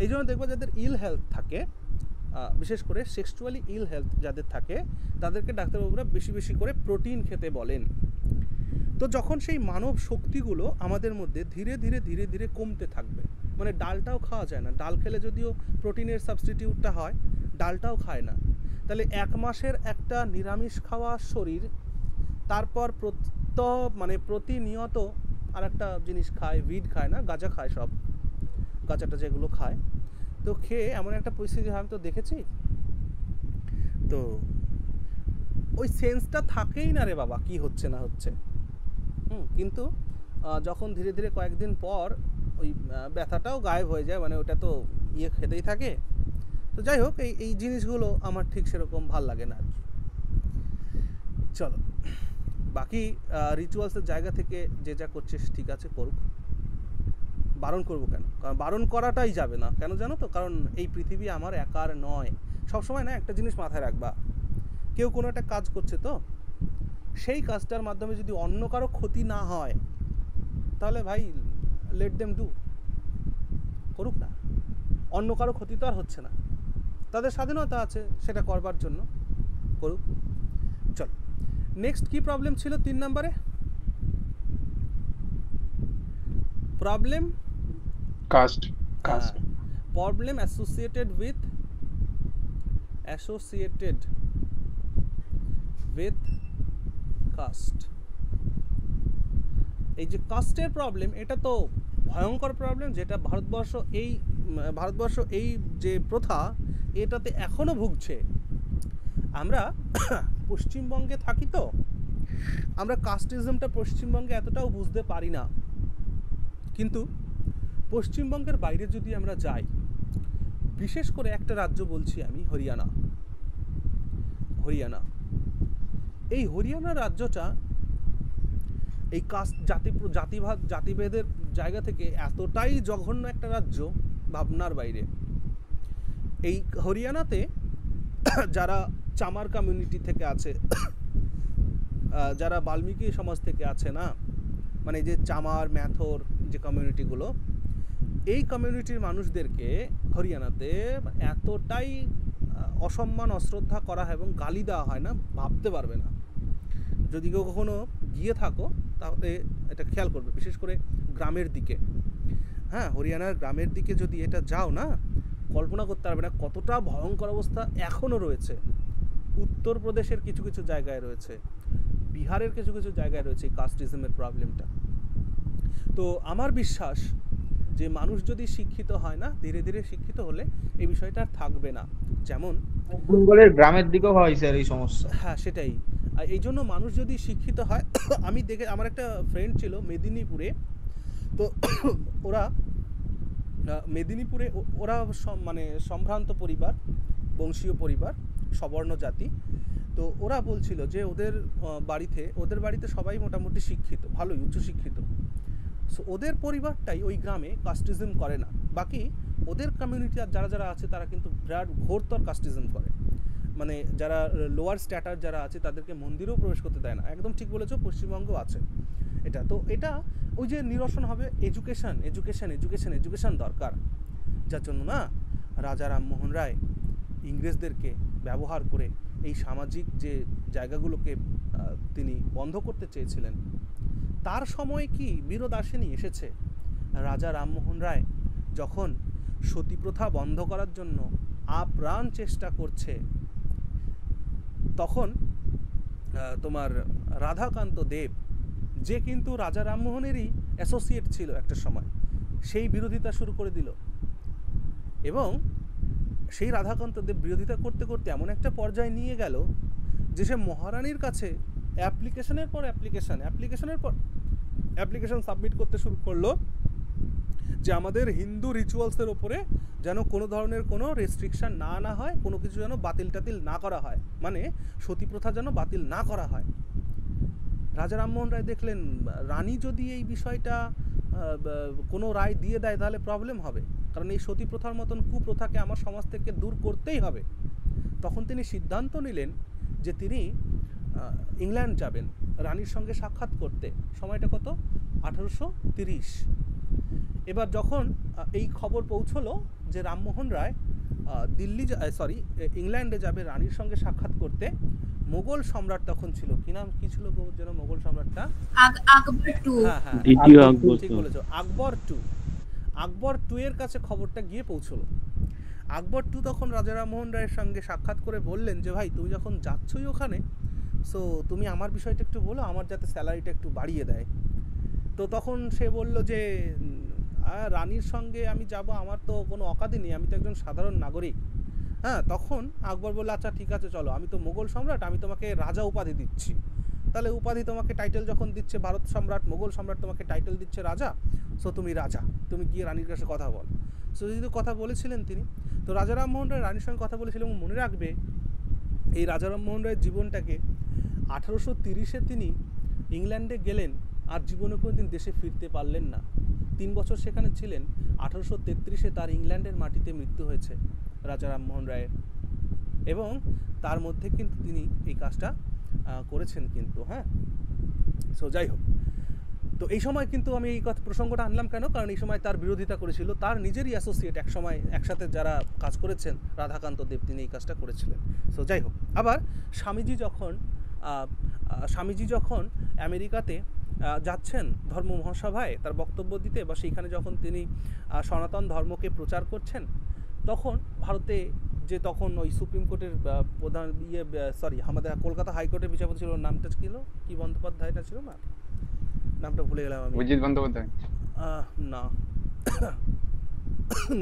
এই জন্য দেখবো যাদের ইল হেলথ থাকে, বিশেষ করে সেক্সুয়ালি ইল হেলথ যাদের থাকে, তাদেরকে ডাক্তারবাবুরা বেশি বেশি করে প্রোটিন খেতে বলেন। তো যখন সেই মানব শক্তিগুলো আমাদের মধ্যে ধীরে ধীরে ধীরে ধীরে কমতে থাকবে, মানে ডালটাও খাওয়া যায় না, ডাল খেলে যদিও প্রোটিনের সাবস্টিটিউটটা হয়, ডালটাও খায় না, তাহলে 1 মাসের একটা নিরামিষ খাওয়া শরীর, তারপর প্রতিনিয়ত আর একটা জিনিস খায়, উইড খায় না, গাঁজা খায়, সব গাঁজাটা যেগুলো খায়, তো খেয়ে এমন একটা পরিস্থিতি আমি তো দেখেছি, তো ওই সেন্সটা থাকেই না রে বাবা কি হচ্ছে না হচ্ছে। কিন্তু যখন ধীরে ধীরে কয়েকদিন পর ওই ব্যথাটাও গায়েব হয়ে যায়, মানে ওটা তো খেতেই থাকে। তো যাই হোক, এই জিনিসগুলো আমার ঠিক সেরকম ভাল লাগে না আর কি। চলো, বাকি রিচুয়ালসের জায়গা থেকে যে যা করছে ঠিক আছে, করুক, বারণ করবো কেন? কারণ বারণ করাটাই যাবে না, কেন জানো তো? কারণ এই পৃথিবী আমার একার নয়। সবসময় না একটা জিনিস মাথায় রাখবা, কেউ কোনো একটা কাজ করছে, তো সেই কাজটার মাধ্যমে যদি অন্য কারো ক্ষতি না হয়, তাহলে ভাই লেট দেম ডু, করুক না, অন্য কারো ক্ষতি তো আর হচ্ছে না, তাদের স্বাধীনতা আছে সেটা করবার জন্য, করুক। চল, নেক্সট কি প্রবলেম ছিল 3 নম্বরে? Problem caste. Problem associated with caste. এই যে কাস্টের প্রবলেম, এটা তো ভয়ঙ্কর প্রবলেম, যেটা ভারতবর্ষ এই যে প্রথা, এটাতে এখনো ভুগছে। আমরা পশ্চিমবঙ্গে থাকি, তো আমরা কাস্টিজমটা পশ্চিমবঙ্গে এতটাও বুঝতে পারি না, কিন্তু পশ্চিমবঙ্গের বাইরে যদি আমরা যাই, বিশেষ করে একটা রাজ্য বলছি আমি, হরিয়ানা। এই হরিয়ানা রাজ্যটা এই কাস্ট জাতিভেদের জায়গা থেকে এতটাই জঘন্য একটা রাজ্য, ভাবনার বাইরে। এই হরিয়ানাতে যারা চামার কমিউনিটি থেকে আছে, যারা বাল্মীকি সমাজ থেকে আছে না, মানে যে চামার ম্যাথর যে কমিউনিটিগুলো, এই কমিউনিটির মানুষদেরকে হরিয়ানাতে এতটাই অসম্মান অশ্রদ্ধা করা হয় এবং গালি দেওয়া হয় না, ভাবতে পারবে না। যদি কেউ কখনো গিয়ে থাকো তাহলে এটা খেয়াল করবে, বিশেষ করে গ্রামের দিকে। হ্যাঁ, হরিয়ানার গ্রামের দিকে যদি এটা যাও না, কল্পনা করতে পারবে না কতটা ভয়ঙ্কর অবস্থা এখনও রয়েছে। উত্তরপ্রদেশের কিছু কিছু জায়গায় রয়েছে, বিহারের কিছু কিছু জায়গায় রয়েছে এই কাস্টিজমের প্রবলেমটা। তো আমার বিশ্বাস যে মানুষ যদি শিক্ষিত হয় না, ধীরে ধীরে শিক্ষিত হলে এই বিষয়টা আর থাকবে না। যেমন বেঙ্গলের গ্রামের দিকেও হয় স্যার এই সমস্যা। হ্যাঁ, সেটাই। আর এই জন্য মানুষ যদি শিক্ষিত হয়, আমি দেখে, আমার একটা ফ্রেন্ড ছিল মেদিনীপুরে, তো ওরা মেদিনীপুরে ওরা মানে সম্ভ্রান্ত পরিবার, বংশীয় পরিবার, সবর্ণ জাতি। তো ওরা বলছিল যে ওদের বাড়িতে সবাই মোটামুটি শিক্ষিত, ভালোই উচ্চশিক্ষিত। সো ওদের পরিবারটাই ওই গ্রামে কাস্টিজম করে না। বাকি ওদের কমিউনিটি আর যারা আছে তারা কিন্তু বিরাট ঘোরতর কাস্টিজম করে। মানে যারা লোয়ার স্ট্যাটার যারা আছে তাদেরকে মন্দিরেও প্রবেশ করতে দেয় না। একদম ঠিক বলেছো, পশ্চিমবঙ্গও আছে এটা। তো এটা ওই যে নিরসন হবে, এডুকেশন দরকার, যার জন্য না রাজা রামমোহন রায় ইংরেজদেরকে ব্যবহার করে এই সামাজিক যে জায়গাগুলোকে তিনি বন্ধ করতে চেয়েছিলেন। তার সময় কি বিরোধ আসেনি? এসেছে। রাজা রামমোহন রায় যখন সতী প্রথা বন্ধ করার জন্য আপ্রাণ চেষ্টা করছে, তখন তোমার রাধাকান্ত দেব, যে কিন্তু রাজা রামমোহনেরই অ্যাসোসিয়েট ছিল একটা সময়, সেই বিরোধিতা শুরু করে দিল। এবং সেই রাধাকান্ত দেব বিরোধিতা করতে করতে এমন একটা পর্যায়ে নিয়ে গেল যে সে মহারানীর কাছে অ্যাপ্লিকেশনের পর অ্যাপ্লিকেশন সাবমিট করতে শুরু করলো যে আমাদের হিন্দু রিচুয়ালসের ওপরে যেন কোনো ধরনের কোনো রেস্ট্রিকশন না হয়, কোনো কিছু যেন বাতিল না করা হয়, মানে সতী প্রথা যেন বাতিল না করা হয়। রাজা রামমোহন রায় দেখলেন রানী যদি এই বিষয়টা কোনো রায় দিয়ে দেয় তাহলে প্রবলেম হবে, কারণ এই সতী প্রথার মতন কুপ্রথাকে আমার সমাজ থেকে দূর করতেই হবে। তখন তিনি সিদ্ধান্ত নিলেন যে তিনি ইংল্যান্ড যাবেন রানীর সঙ্গে সাক্ষাৎ করতে। সময়টা কত? 1830। এবার যখন এই খবর পৌঁছলো যে রামমোহন রায় ইংল্যান্ডে যাবে রানীর সঙ্গে সাক্ষাৎ করতে, মোগল সম্রাট তখন ছিল, কি ছিল যেন মোগল সম্রাটটা? আকবর টু। হ্যাঁ, ঠিক বলেছো, আকবর টু এর কাছে খবরটা গিয়ে পৌঁছলো। আকবর টু তখন রাজা রামমোহন রায়ের সঙ্গে সাক্ষাৎ করে বললেন যে ভাই, তুমি যখন যাচ্ছই ওখানে, সো তুমি আমার বিষয়টা একটু বলো, আমার যাতে স্যালারিটা একটু বাড়িয়ে দেয়। তো তখন সে বলল যে রানীর সঙ্গে আমি যাব, আমার তো কোনো অকাদি নেই, আমি তো একজন সাধারণ নাগরিক। হ্যাঁ, তখন আকবর বলল আচ্ছা ঠিক আছে চলো, আমি তো মোগল সম্রাট, আমি তোমাকে রাজা উপাধি দিচ্ছি। তাহলে উপাধি তোমাকে টাইটেল যখন দিচ্ছে ভারত সম্রাট, মোগল সম্রাট তোমাকে টাইটেল দিচ্ছে রাজা, সো তুমি রাজা, তুমি গিয়ে রানীর কাছে কথা বল। সো যেহেতু কথা বলেছিলেন তিনি, তো রাজা রামমোহন রায় রানীর সঙ্গে কথা বলেছিলেন। এবং মনে রাখবে এই রাজা রামমোহন রায়ের জীবনটাকে 1830-এ তিনি ইংল্যান্ডে গেলেন, আর জীবনে কোনো দিন দেশে ফিরতে পারলেন না। 3 বছর সেখানে ছিলেন। 1833-এ তার ইংল্যান্ডের মাটিতে মৃত্যু হয়েছে রাজা রামমোহন রায়ের। এবং তার মধ্যে কিন্তু তিনি এই কাজটা করেছেন কিন্তু। হ্যাঁ, সো যাই হোক, তো এই সময় কিন্তু আমি এই কথা প্রসঙ্গটা আনলাম কেন, কারণ এই সময় তার বিরোধিতা করেছিল তার নিজেরই অ্যাসোসিয়েট, এক সময় একসাথে যারা কাজ করেছেন, রাধাকান্ত দেব, তিনি এই কাজটা করেছিলেন। সো যাই হোক, আবার স্বামীজি যখন আমেরিকাতে যাচ্ছেন ধর্ম মহাসভায় তার বক্তব্য দিতে, বা সেইখানে যখন তিনি সনাতন ধর্মকে প্রচার করছেন, তখন ভারতে যে তখন ওই সুপ্রিম কোর্টের প্রধান আমাদের কলকাতা হাইকোর্টের বিচারপতি ছিল, নামটা ছিল কি, বন্দ্যোপাধ্যায়টা ছিল না, নামটা ভুলে গেলাম আমি। অজিত বন্দ্যোপাধ্যায় না,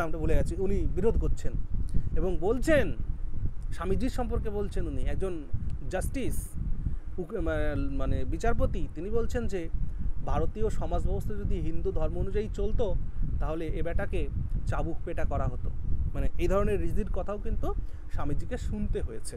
নামটা ভুলে গেছি। উনি বিরোধ করছেন এবং বলছেন, স্বামীজির সম্পর্কে বলছেন, উনি একজন জাস্টিস, মানে বিচারপতি, তিনি বলছেন যে ভারতীয় সমাজ ব্যবস্থা যদি হিন্দু ধর্ম অনুযায়ী চলতো তাহলে এ বেটাকে চাবুক পেটা করা হতো। মানে এই ধরনের রিজিড কথাও কিন্তু স্বামীজিকে শুনতে হয়েছে।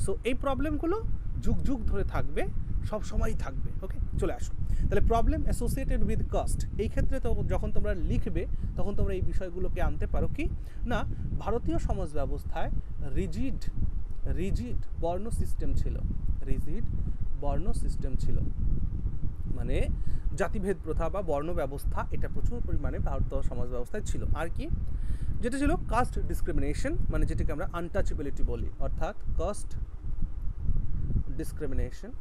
সো এই প্রবলেমগুলো যুগ যুগ ধরে থাকবে, সব সময়ই থাকবে। ওকে, চলে আসো তাহলে প্রবলেম অ্যাসোসিয়েটেড উইথ কাস্ট। এই ক্ষেত্রে তো যখন তোমরা লিখবে তখন তোমরা এই বিষয়গুলোকে আনতে পারো কি না, ভারতীয় সমাজ ব্যবস্থায় রিজিড বর্ণ সিস্টেম ছিল, মানে জাতিভেদ প্রথা বা বর্ণ ব্যবস্থা, এটা প্রচুর পরিমাণে ভারতীয় সমাজ ব্যবস্থায় ছিল। আর কি, যেটা ছিল কাস্ট ডিসক্রিমিনেশন, মানে যেটাকে আমরা আনটাচেবিলিটি বলি, অর্থাৎ caste discrimination,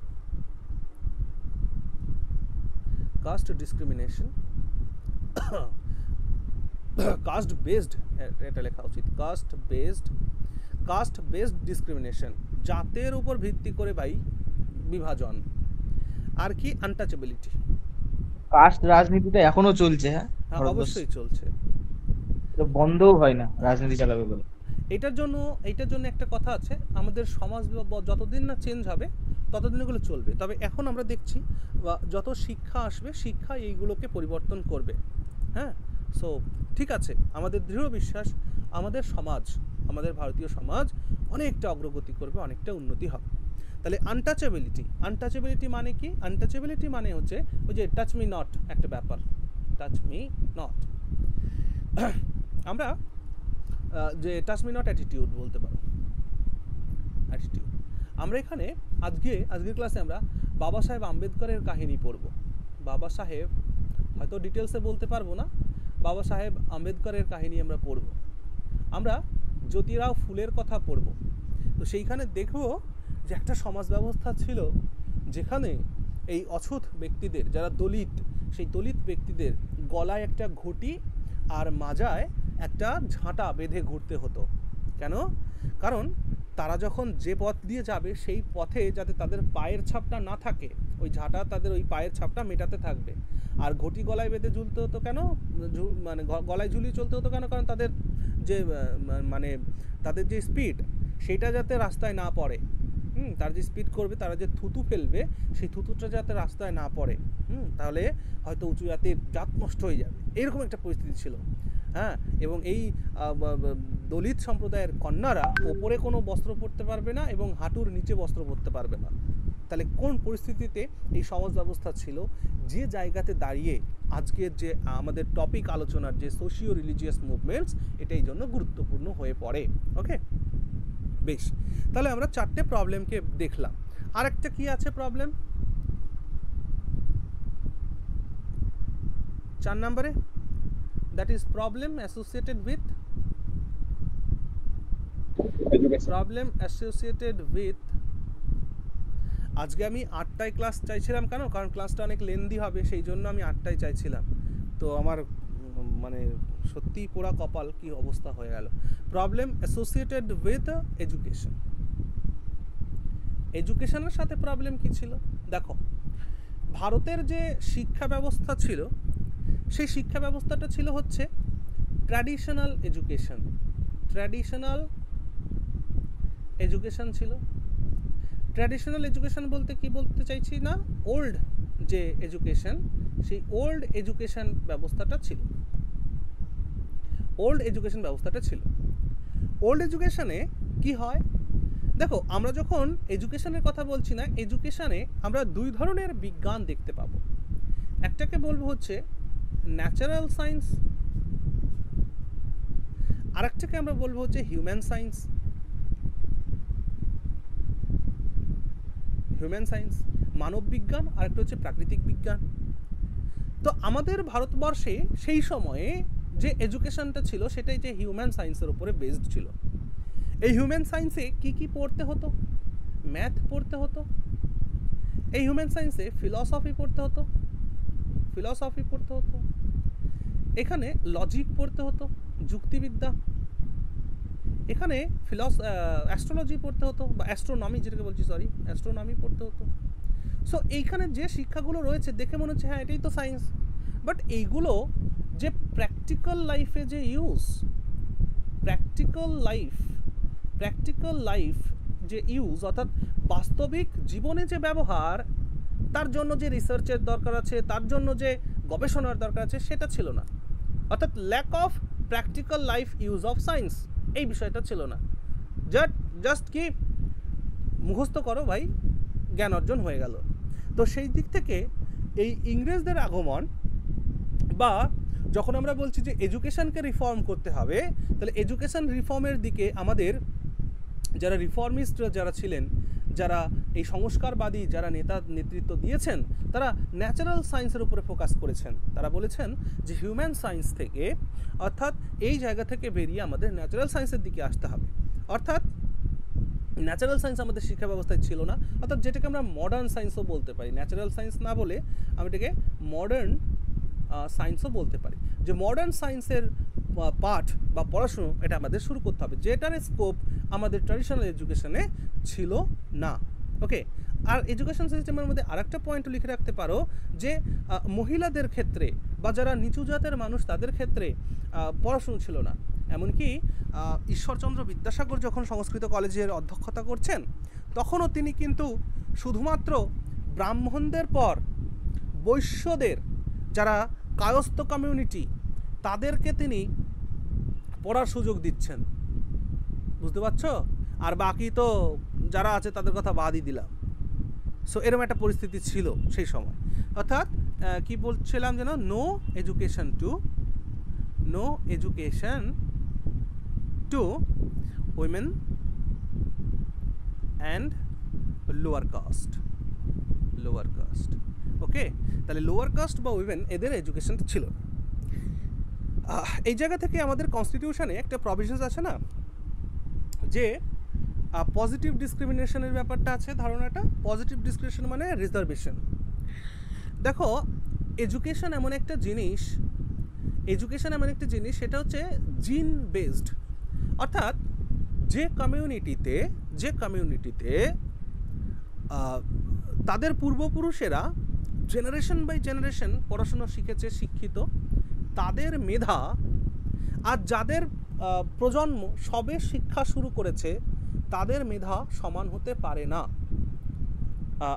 caste discrimination, caste based, এটা লেখা উচিত, কাস্ট বেসড ডিসক্রিমিনেশন, জাতের উপর ভিত্তি করে ভাই বিভাজন, আর কি আনটাচেবিলিটি। কাস্ট রাজনীতিটা এখনো চলছে, হ্যাঁ হ্যাঁ অবশ্যই চলছে, এটা বন্ধও হয় না রাজনীতি চালাবে বলে। এইটার জন্য একটা কথা আছে, আমাদের সমাজ যতদিন না চেঞ্জ হবে ততদিন এগুলো চলবে। তবে এখন আমরা দেখছি যত শিক্ষা আসবে, শিক্ষা এইগুলোকে পরিবর্তন করবে। হ্যাঁ, সো ঠিক আছে, আমাদের দৃঢ় বিশ্বাস আমাদের সমাজ, আমাদের ভারতীয় সমাজ অনেকটা অগ্রগতি করবে, অনেকটা উন্নতি হবে। তাহলে আনটাচেবিলিটি মানে কি? আনটাচেবিলিটি মানে হচ্ছে ওই যে টাচ মি নট একটা ব্যাপার, টাচ মি নট। আমরা যে টাচ মি নট অ্যাটিটিউড বলতে পারো, অ্যাটিটিউড। আমরা এখানে আজকের ক্লাসে আমরা বাবা সাহেব আম্বেদকরের কাহিনী পড়ব। বাবা সাহেব, হয়তো ডিটেলসে বলতে পারবো না, বাবা সাহেব আম্বেদকরের কাহিনী আমরা পড়ব। আমরা জ্যোতিরাও ফুলের কথা পড়ব। তো সেইখানে দেখব যে একটা সমাজ ব্যবস্থা ছিল যেখানে এই অছুত ব্যক্তিদের, যারা দলিত, সেই দলিত ব্যক্তিদের গলায় একটা ঘটি আর মাজায় একটা ঝাঁটা বেঁধে ঘুরতে হতো। কেন? কারণ তারা যখন যে পথ দিয়ে যাবে সেই পথে যাতে তাদের পায়ের ছাপটা না থাকে, ওই ঝাঁটা তাদের ওই পায়ের ছাপটা মেটাতে থাকবে। আর ঘটি গলায় বেঁধে ঝুলতে হতো কেন? মানে গলায় ঝুলিয়ে চলতে হতো কেন? কারণ তাদের যে মানে তাদের যে স্পিড, সেটা যাতে রাস্তায় না পড়ে। তারা যে স্পিড করবে, তারা যে থুতু ফেলবে, সেই থুতুটা যাতে রাস্তায় না পড়ে, তাহলে হয়তো উঁচু জাতের জাত নষ্ট হয়ে যাবে, এরকম একটা পরিস্থিতি ছিল। হ্যাঁ, এবং এই দলিত সম্প্রদায়ের কন্যারা ওপরে কোনো বস্ত্র পরতে পারবে না এবং হাঁটুর নিচে বস্ত্র পরতে পারবে না। তাহলে কোন পরিস্থিতিতে এই সমাজ ব্যবস্থা ছিল? যে জায়গাতে দাঁড়িয়ে আজকের যে আমাদের টপিক আলোচনার যে সোশিও রিলিজিয়াস মুভমেন্টস, এটা এই জন্য গুরুত্বপূর্ণ হয়ে পড়ে। ওকে, বেশ, তাহলে আমরা 4টে প্রবলেমকে দেখলাম। আর একটা কি আছে প্রবলেম 4 নম্বরে? That is problem associated with আজকে আমি 8টায় ক্লাস চাইছিলাম। কেন? কারণ ক্লাসটা অনেক লেন্দি হবে, সেই জন্য আমি 8টায় চাইছিলাম। তো আমার মানে সত্যিই পোড়া কপাল, কি অবস্থা হয়ে গেল। Problem associated with education. এডুকেশনের সাথে প্রবলেম কি ছিল? দেখো, ভারতের যে শিক্ষা ব্যবস্থা ছিল, সেই শিক্ষা ব্যবস্থাটা ছিল হচ্ছে ট্র্যাডিশনাল এডুকেশন। ট্র্যাডিশনাল এডুকেশন ছিল। ট্র্যাডিশনাল এডুকেশন বলতে কি বলতে চাইছি না, ওল্ড যে এডুকেশন, সেই ওল্ড এডুকেশন ব্যবস্থাটা ছিল। ওল্ড এডুকেশন ব্যবস্থাটা ছিল। ওল্ড এডুকেশনে কি হয়? দেখো, আমরা যখন এডুকেশনের কথা বলছি না, এডুকেশনে আমরা 2 ধরনের বিজ্ঞান দেখতে পাবো। একটাকে বলবো হচ্ছে ন্যাচারাল সায়েন্স, আর একটাকে আমরা বলবো হচ্ছে হিউম্যান সায়েন্স। হিউম্যান সায়েন্স মানব বিজ্ঞান, আর একটা হচ্ছে প্রাকৃতিক বিজ্ঞান। তো আমাদের ভারতবর্ষে সেই সময়ে যে এডুকেশনটা ছিল, সেটাই যে হিউম্যান সায়েন্সের উপরে বেসড ছিল। এই হিউম্যান সায়েন্সে কি কি পড়তে হতো? ম্যাথ পড়তে হতো। এই হিউম্যান সায়েন্সে ফিলসফি পড়তে হতো। এখানে লজিক পড়তে হতো, যুক্তিবিদ্যা। এখানে অ্যাস্ট্রোলজি পড়তে হতো, বা অ্যাস্ট্রোনমি যেটাকে বলছি, অ্যাস্ট্রোনমি পড়তে হতো। সো এইখানে যে শিক্ষাগুলো রয়েছে দেখে মনে হচ্ছে হ্যাঁ এটাই তো সায়েন্স, বাট এইগুলো যে প্র্যাকটিক্যাল লাইফে যে ইউজ, প্র্যাকটিক্যাল লাইফ যে ইউজ, অর্থাৎ বাস্তবিক জীবনে যে ব্যবহার, তার জন্য যে রিসার্চের দরকার আছে, তার জন্য যে গবেষণার দরকার আছে, সেটা ছিল না। অর্থাৎ lack of practical life use of science, এই বিষয়টা ছিল না। জাস্ট কি মুখস্থ করো ভাই, জ্ঞান অর্জন হয়ে গেল। তো সেই দিক থেকে এই ইংরেজদের আগমন, বা যখন আমরা বলছি যে এডুকেশনকে রিফর্ম করতে হবে, তাহলে এডুকেশন রিফর্মের দিকে আমাদের যারা রিফর্মিস্ট যারা ছিলেন, যারা এই সংস্কারবাদী যারা নেতৃত্ব দিয়েছেন তারা ন্যাচারাল সায়েন্সের উপরে ফোকাস করেছেন। তারা বলেছেন যে হিউম্যান সায়েন্স থেকে, অর্থাৎ এই জায়গা থেকে বেরিয়ে আমাদের ন্যাচারাল সায়েন্সের দিকে আসতে হবে। অর্থাৎ ন্যাচারাল সায়েন্স আমাদের শিক্ষা ব্যবস্থায় ছিল না, অর্থাৎ যেটাকে আমরা মডার্ন সায়েন্সও বলতে পারি। ন্যাচারাল সায়েন্স না বলে আমি এটাকে মডার্ন সায়েন্সও বলতে পারি। যে মডার্ন সায়েন্সের পাঠ বা পড়াশুনো এটা আমাদের শুরু করতে হবে, যেটার স্কোপ আমাদের ট্র্যাডিশনাল এডুকেশনে ছিল না। ওকে, আর এডুকেশন সিস্টেমের মধ্যে আরেকটা পয়েন্ট লিখে রাখতে পারো যে মহিলাদের ক্ষেত্রে বা যারা নিচু জাতের মানুষ তাদের ক্ষেত্রে পড়াশুনো ছিল না। এমনকি ঈশ্বরচন্দ্র বিদ্যাসাগর যখন সংস্কৃত কলেজের অধ্যক্ষতা করছেন তখনও তিনি কিন্তু শুধুমাত্র ব্রাহ্মণদের পর বৈশ্যদের যারা কায়স্থ কমিউনিটি তাদেরকে তিনি পড়ার সুযোগ দিচ্ছেন, বুঝতে পারছো? আর বাকি তো যারা আছে তাদের কথা বাদই দিলাম। সো এরকম একটা পরিস্থিতি ছিল সেই সময়। অর্থাৎ কি বলছিলাম যেন, no education to women and lower caste. Okay, তাহলে লোয়ার কাস্ট বা উইমেন এদের এডুকেশনটা ছিল না। এই জায়গা থেকে আমাদের কনস্টিটিউশনে একটা প্রভিশনস আছে না, যে পজিটিভ ডিসক্রিমিনেশনের ব্যাপারটা আছে, ধারণাটা পজিটিভ ডিসক্রিমিনেশন মানে রিজার্ভেশন। দেখো, এডুকেশন এমন একটা জিনিস সেটা হচ্ছে জিন বেসড। অর্থাৎ যে কমিউনিটিতে তাদের পূর্বপুরুষেরা জেনারেশন বাই জেনারেশন পড়াশোনা শিখেছে, শিক্ষিত, তাদের মেধা আর যাদের প্রজন্ম সবে শিক্ষা শুরু করেছে তাদের মেধা সমান হতে পারে না।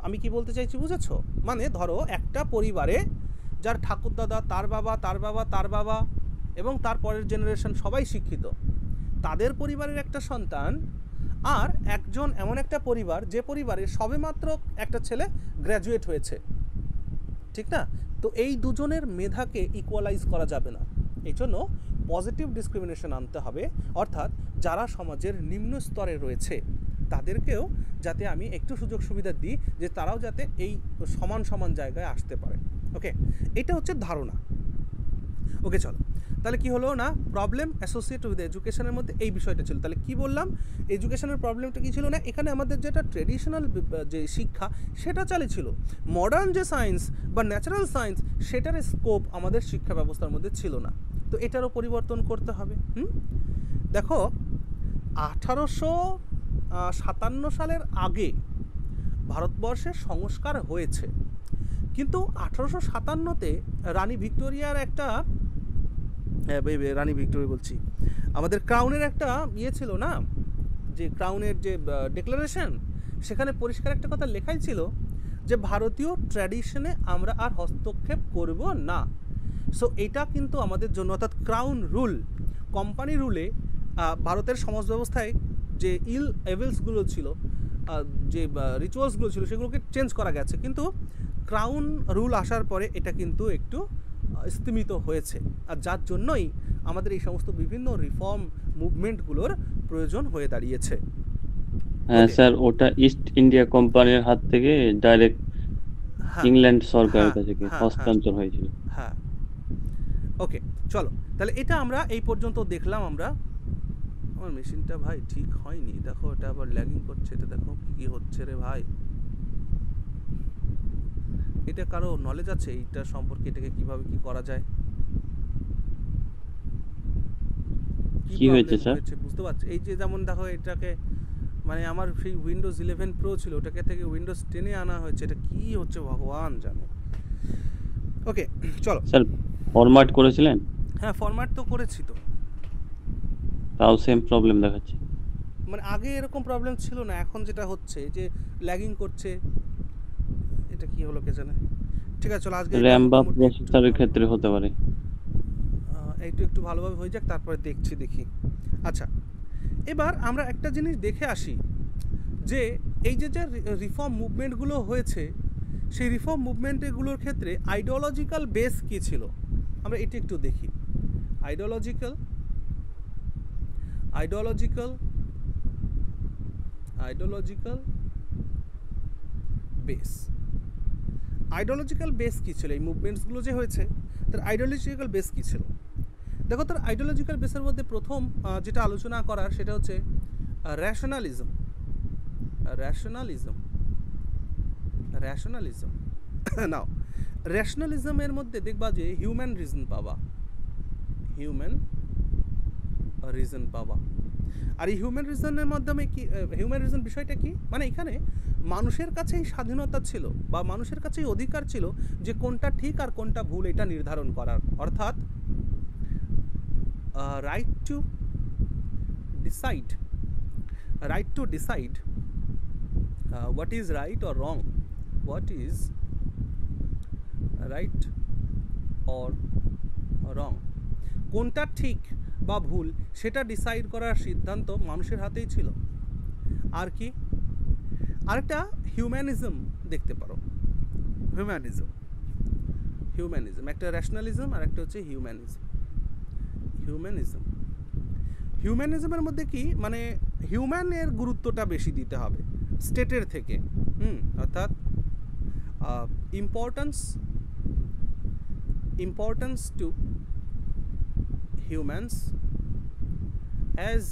আমি কি বলতে চাইছি বুঝেছো? মানে ধরো একটা পরিবারে যার ঠাকুরদাদা, তার বাবা এবং তার পরের জেনারেশন সবাই শিক্ষিত, তাদের পরিবারের একটা সন্তান আর একজন এমন একটা পরিবার যে পরিবারে সবেমাত্র একটা ছেলে গ্র্যাজুয়েট হয়েছে, ঠিক না? তো এই দুজনের মেধাকে ইকুয়ালাইজ করা যাবে না। এই জন্য পজিটিভ ডিসক্রিমিনেশন আনতে হবে, অর্থাৎ যারা সমাজের নিম্ন স্তরে রয়েছে তাদেরকেও যাতে আমি একটু সুযোগ সুবিধা দিই, যে তারাও যাতে এই সমান জায়গায় আসতে পারে। ওকে, এটা হচ্ছে ধারণা। ওকে, চলো তাহলে কি হলো না, প্রবলেম অ্যাসোসিয়েট উইথ এডুকেশনের মধ্যে এই বিষয়টা ছিল। তাহলে কি বললাম, এডুকেশনের প্রবলেমটা কি ছিল না, এখানে আমাদের যেটা ট্রেডিশনাল যে শিক্ষা সেটা চালিয়েছিল, মডার্ন যে সায়েন্স বা ন্যাচারাল সায়েন্স সেটার স্কোপ আমাদের শিক্ষা ব্যবস্থার মধ্যে ছিল না। তো এটারও পরিবর্তন করতে হবে। দেখো, 1857 সালের আগে ভারতবর্ষের সংস্কার হয়েছে, কিন্তু 1857-তে রানী ভিক্টোরিয়ার একটা আমাদের ক্রাউনের একটা ছিল না, যে ক্রাউনের যে ডিক্লারেশন, সেখানে পরিষ্কার একটা কথা লেখাই ছিল যে ভারতীয় ট্র্যাডিশনে আমরা আর হস্তক্ষেপ করব না। সো এটা কিন্তু আমাদের জন্য, অর্থাৎ ক্রাউন রুল, কোম্পানি রুলে ভারতের সমাজ ব্যবস্থায় যে এভিলসগুলো ছিল, যে রিচুয়ালসগুলো ছিল, সেগুলোকে চেঞ্জ করা গেছে, কিন্তু ক্রাউন রুল আসার পরে এটা কিন্তু একটু স্তিমিত হয়েছে। আর যার জন্যই আমাদের এই সমস্ত বিভিন্ন রিফর্ম মুভমেন্টগুলোর প্রয়োজন হয়ে দাঁড়িয়েছে। হ্যাঁ স্যার, ওটা ইস্ট ইন্ডিয়া কোম্পানির হাত থেকে ডাইরেক্ট ইংল্যান্ড সরকারের কাছে হস্তান্তর হয়েছিল। হ্যাঁ, ওকে, চলো তাহলে এটা আমরা এই পর্যন্ত দেখলাম। আমরা, আমার মেশিনটা ভাই ঠিক হয়নি, দেখো এটা আবার ল্যাগিং করছে, এটা দেখো কি হচ্ছে রে ভাই। এটা কারো নলেজ আছে এইটা সম্পর্কে, এটাকে কিভাবে কি করা যায়? কি হয়েছে স্যার? বুঝতে পারছি, এই যে যেমন দেখো এটাকে, মানে আমার সেই উইন্ডোজ 11 প্রো ছিল, ওটাকে থেকে উইন্ডোজ 10-এ আনা হয়েছে, এটা কি হচ্ছে ভগবান জানে। ওকে, চলো স্যার, ফরম্যাট করেছিলেন? হ্যাঁ, ফরম্যাট তো করেছি, তো তাও সেম প্রবলেম দেখাচ্ছে। মানে আগে এরকম প্রবলেম ছিল না, এখন যেটা হচ্ছে যে ল্যাগিং করছে, এটা কি হলো কে জানে। ঠিক আছে, চলো আজকে র‍্যাম বা প্রসেসরের ক্ষেত্রে হতে পারে। একটু ভালোভাবে হয়ে যাক, তারপরে দেখি। আচ্ছা, এবার আমরা একটা জিনিস দেখে আসি, যে এই যে রিফর্ম মুভমেন্টগুলো হয়েছে, সেই রিফর্ম মুভমেন্টগুলোর ক্ষেত্রে আইডিওলজিক্যাল বেস কী ছিল, আমরা এটি একটু দেখি। Ideological base. আইডিওলজিক্যাল বেস কী ছিল এই মুভমেন্টসগুলো যে হয়েছে, তার আইডিওলজিক্যাল বেস কী ছিল? দেখো, তার আইডিওলজিক্যাল বেসের মধ্যে প্রথম যেটা আলোচনা করার সেটা হচ্ছে র্যাশনালিজম। নাও র্যাশনালিজমের মধ্যে দেখবা যে হিউম্যান রিজন পাবা। আর এই হিউম্যান রিজনের মাধ্যমে কি, হিউম্যান রিজন বিষয়টা কি, মানে এখানে মানুষের কাছেই স্বাধীনতা ছিল বা মানুষের কাছেই অধিকার ছিল যে কোনটা ঠিক আর কোনটা ভুল এটা নির্ধারণ করার, অর্থাৎ right to decide what is right or wrong, কোনটা ঠিক বা ভুল সেটা ডিসাইড করার সিদ্ধান্ত মানুষের হাতেই ছিল। আর কি, আরেকটা হিউম্যানিজম দেখতে পারো। হিউম্যানিজম একটা র্যাশনালিজম আর একটা হচ্ছে হিউম্যানিজমের মধ্যে কি, মানে হিউম্যানের গুরুত্বটা বেশি দিতে হবে স্টেটের থেকে। অর্থাৎ importance two humans as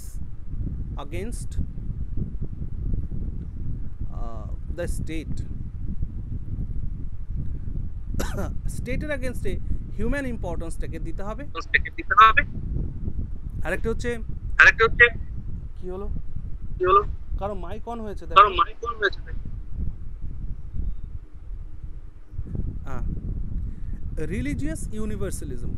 against the state. স্টেটের এগেনস্টে হিউম্যান ইম্পর্টেন্সটাকে দিতে হবে। আরেকটা হচ্ছে কি হলো কারো মাইক অন হয়েছে, রিলিজিয়াস ইউনিভার্সালিজম।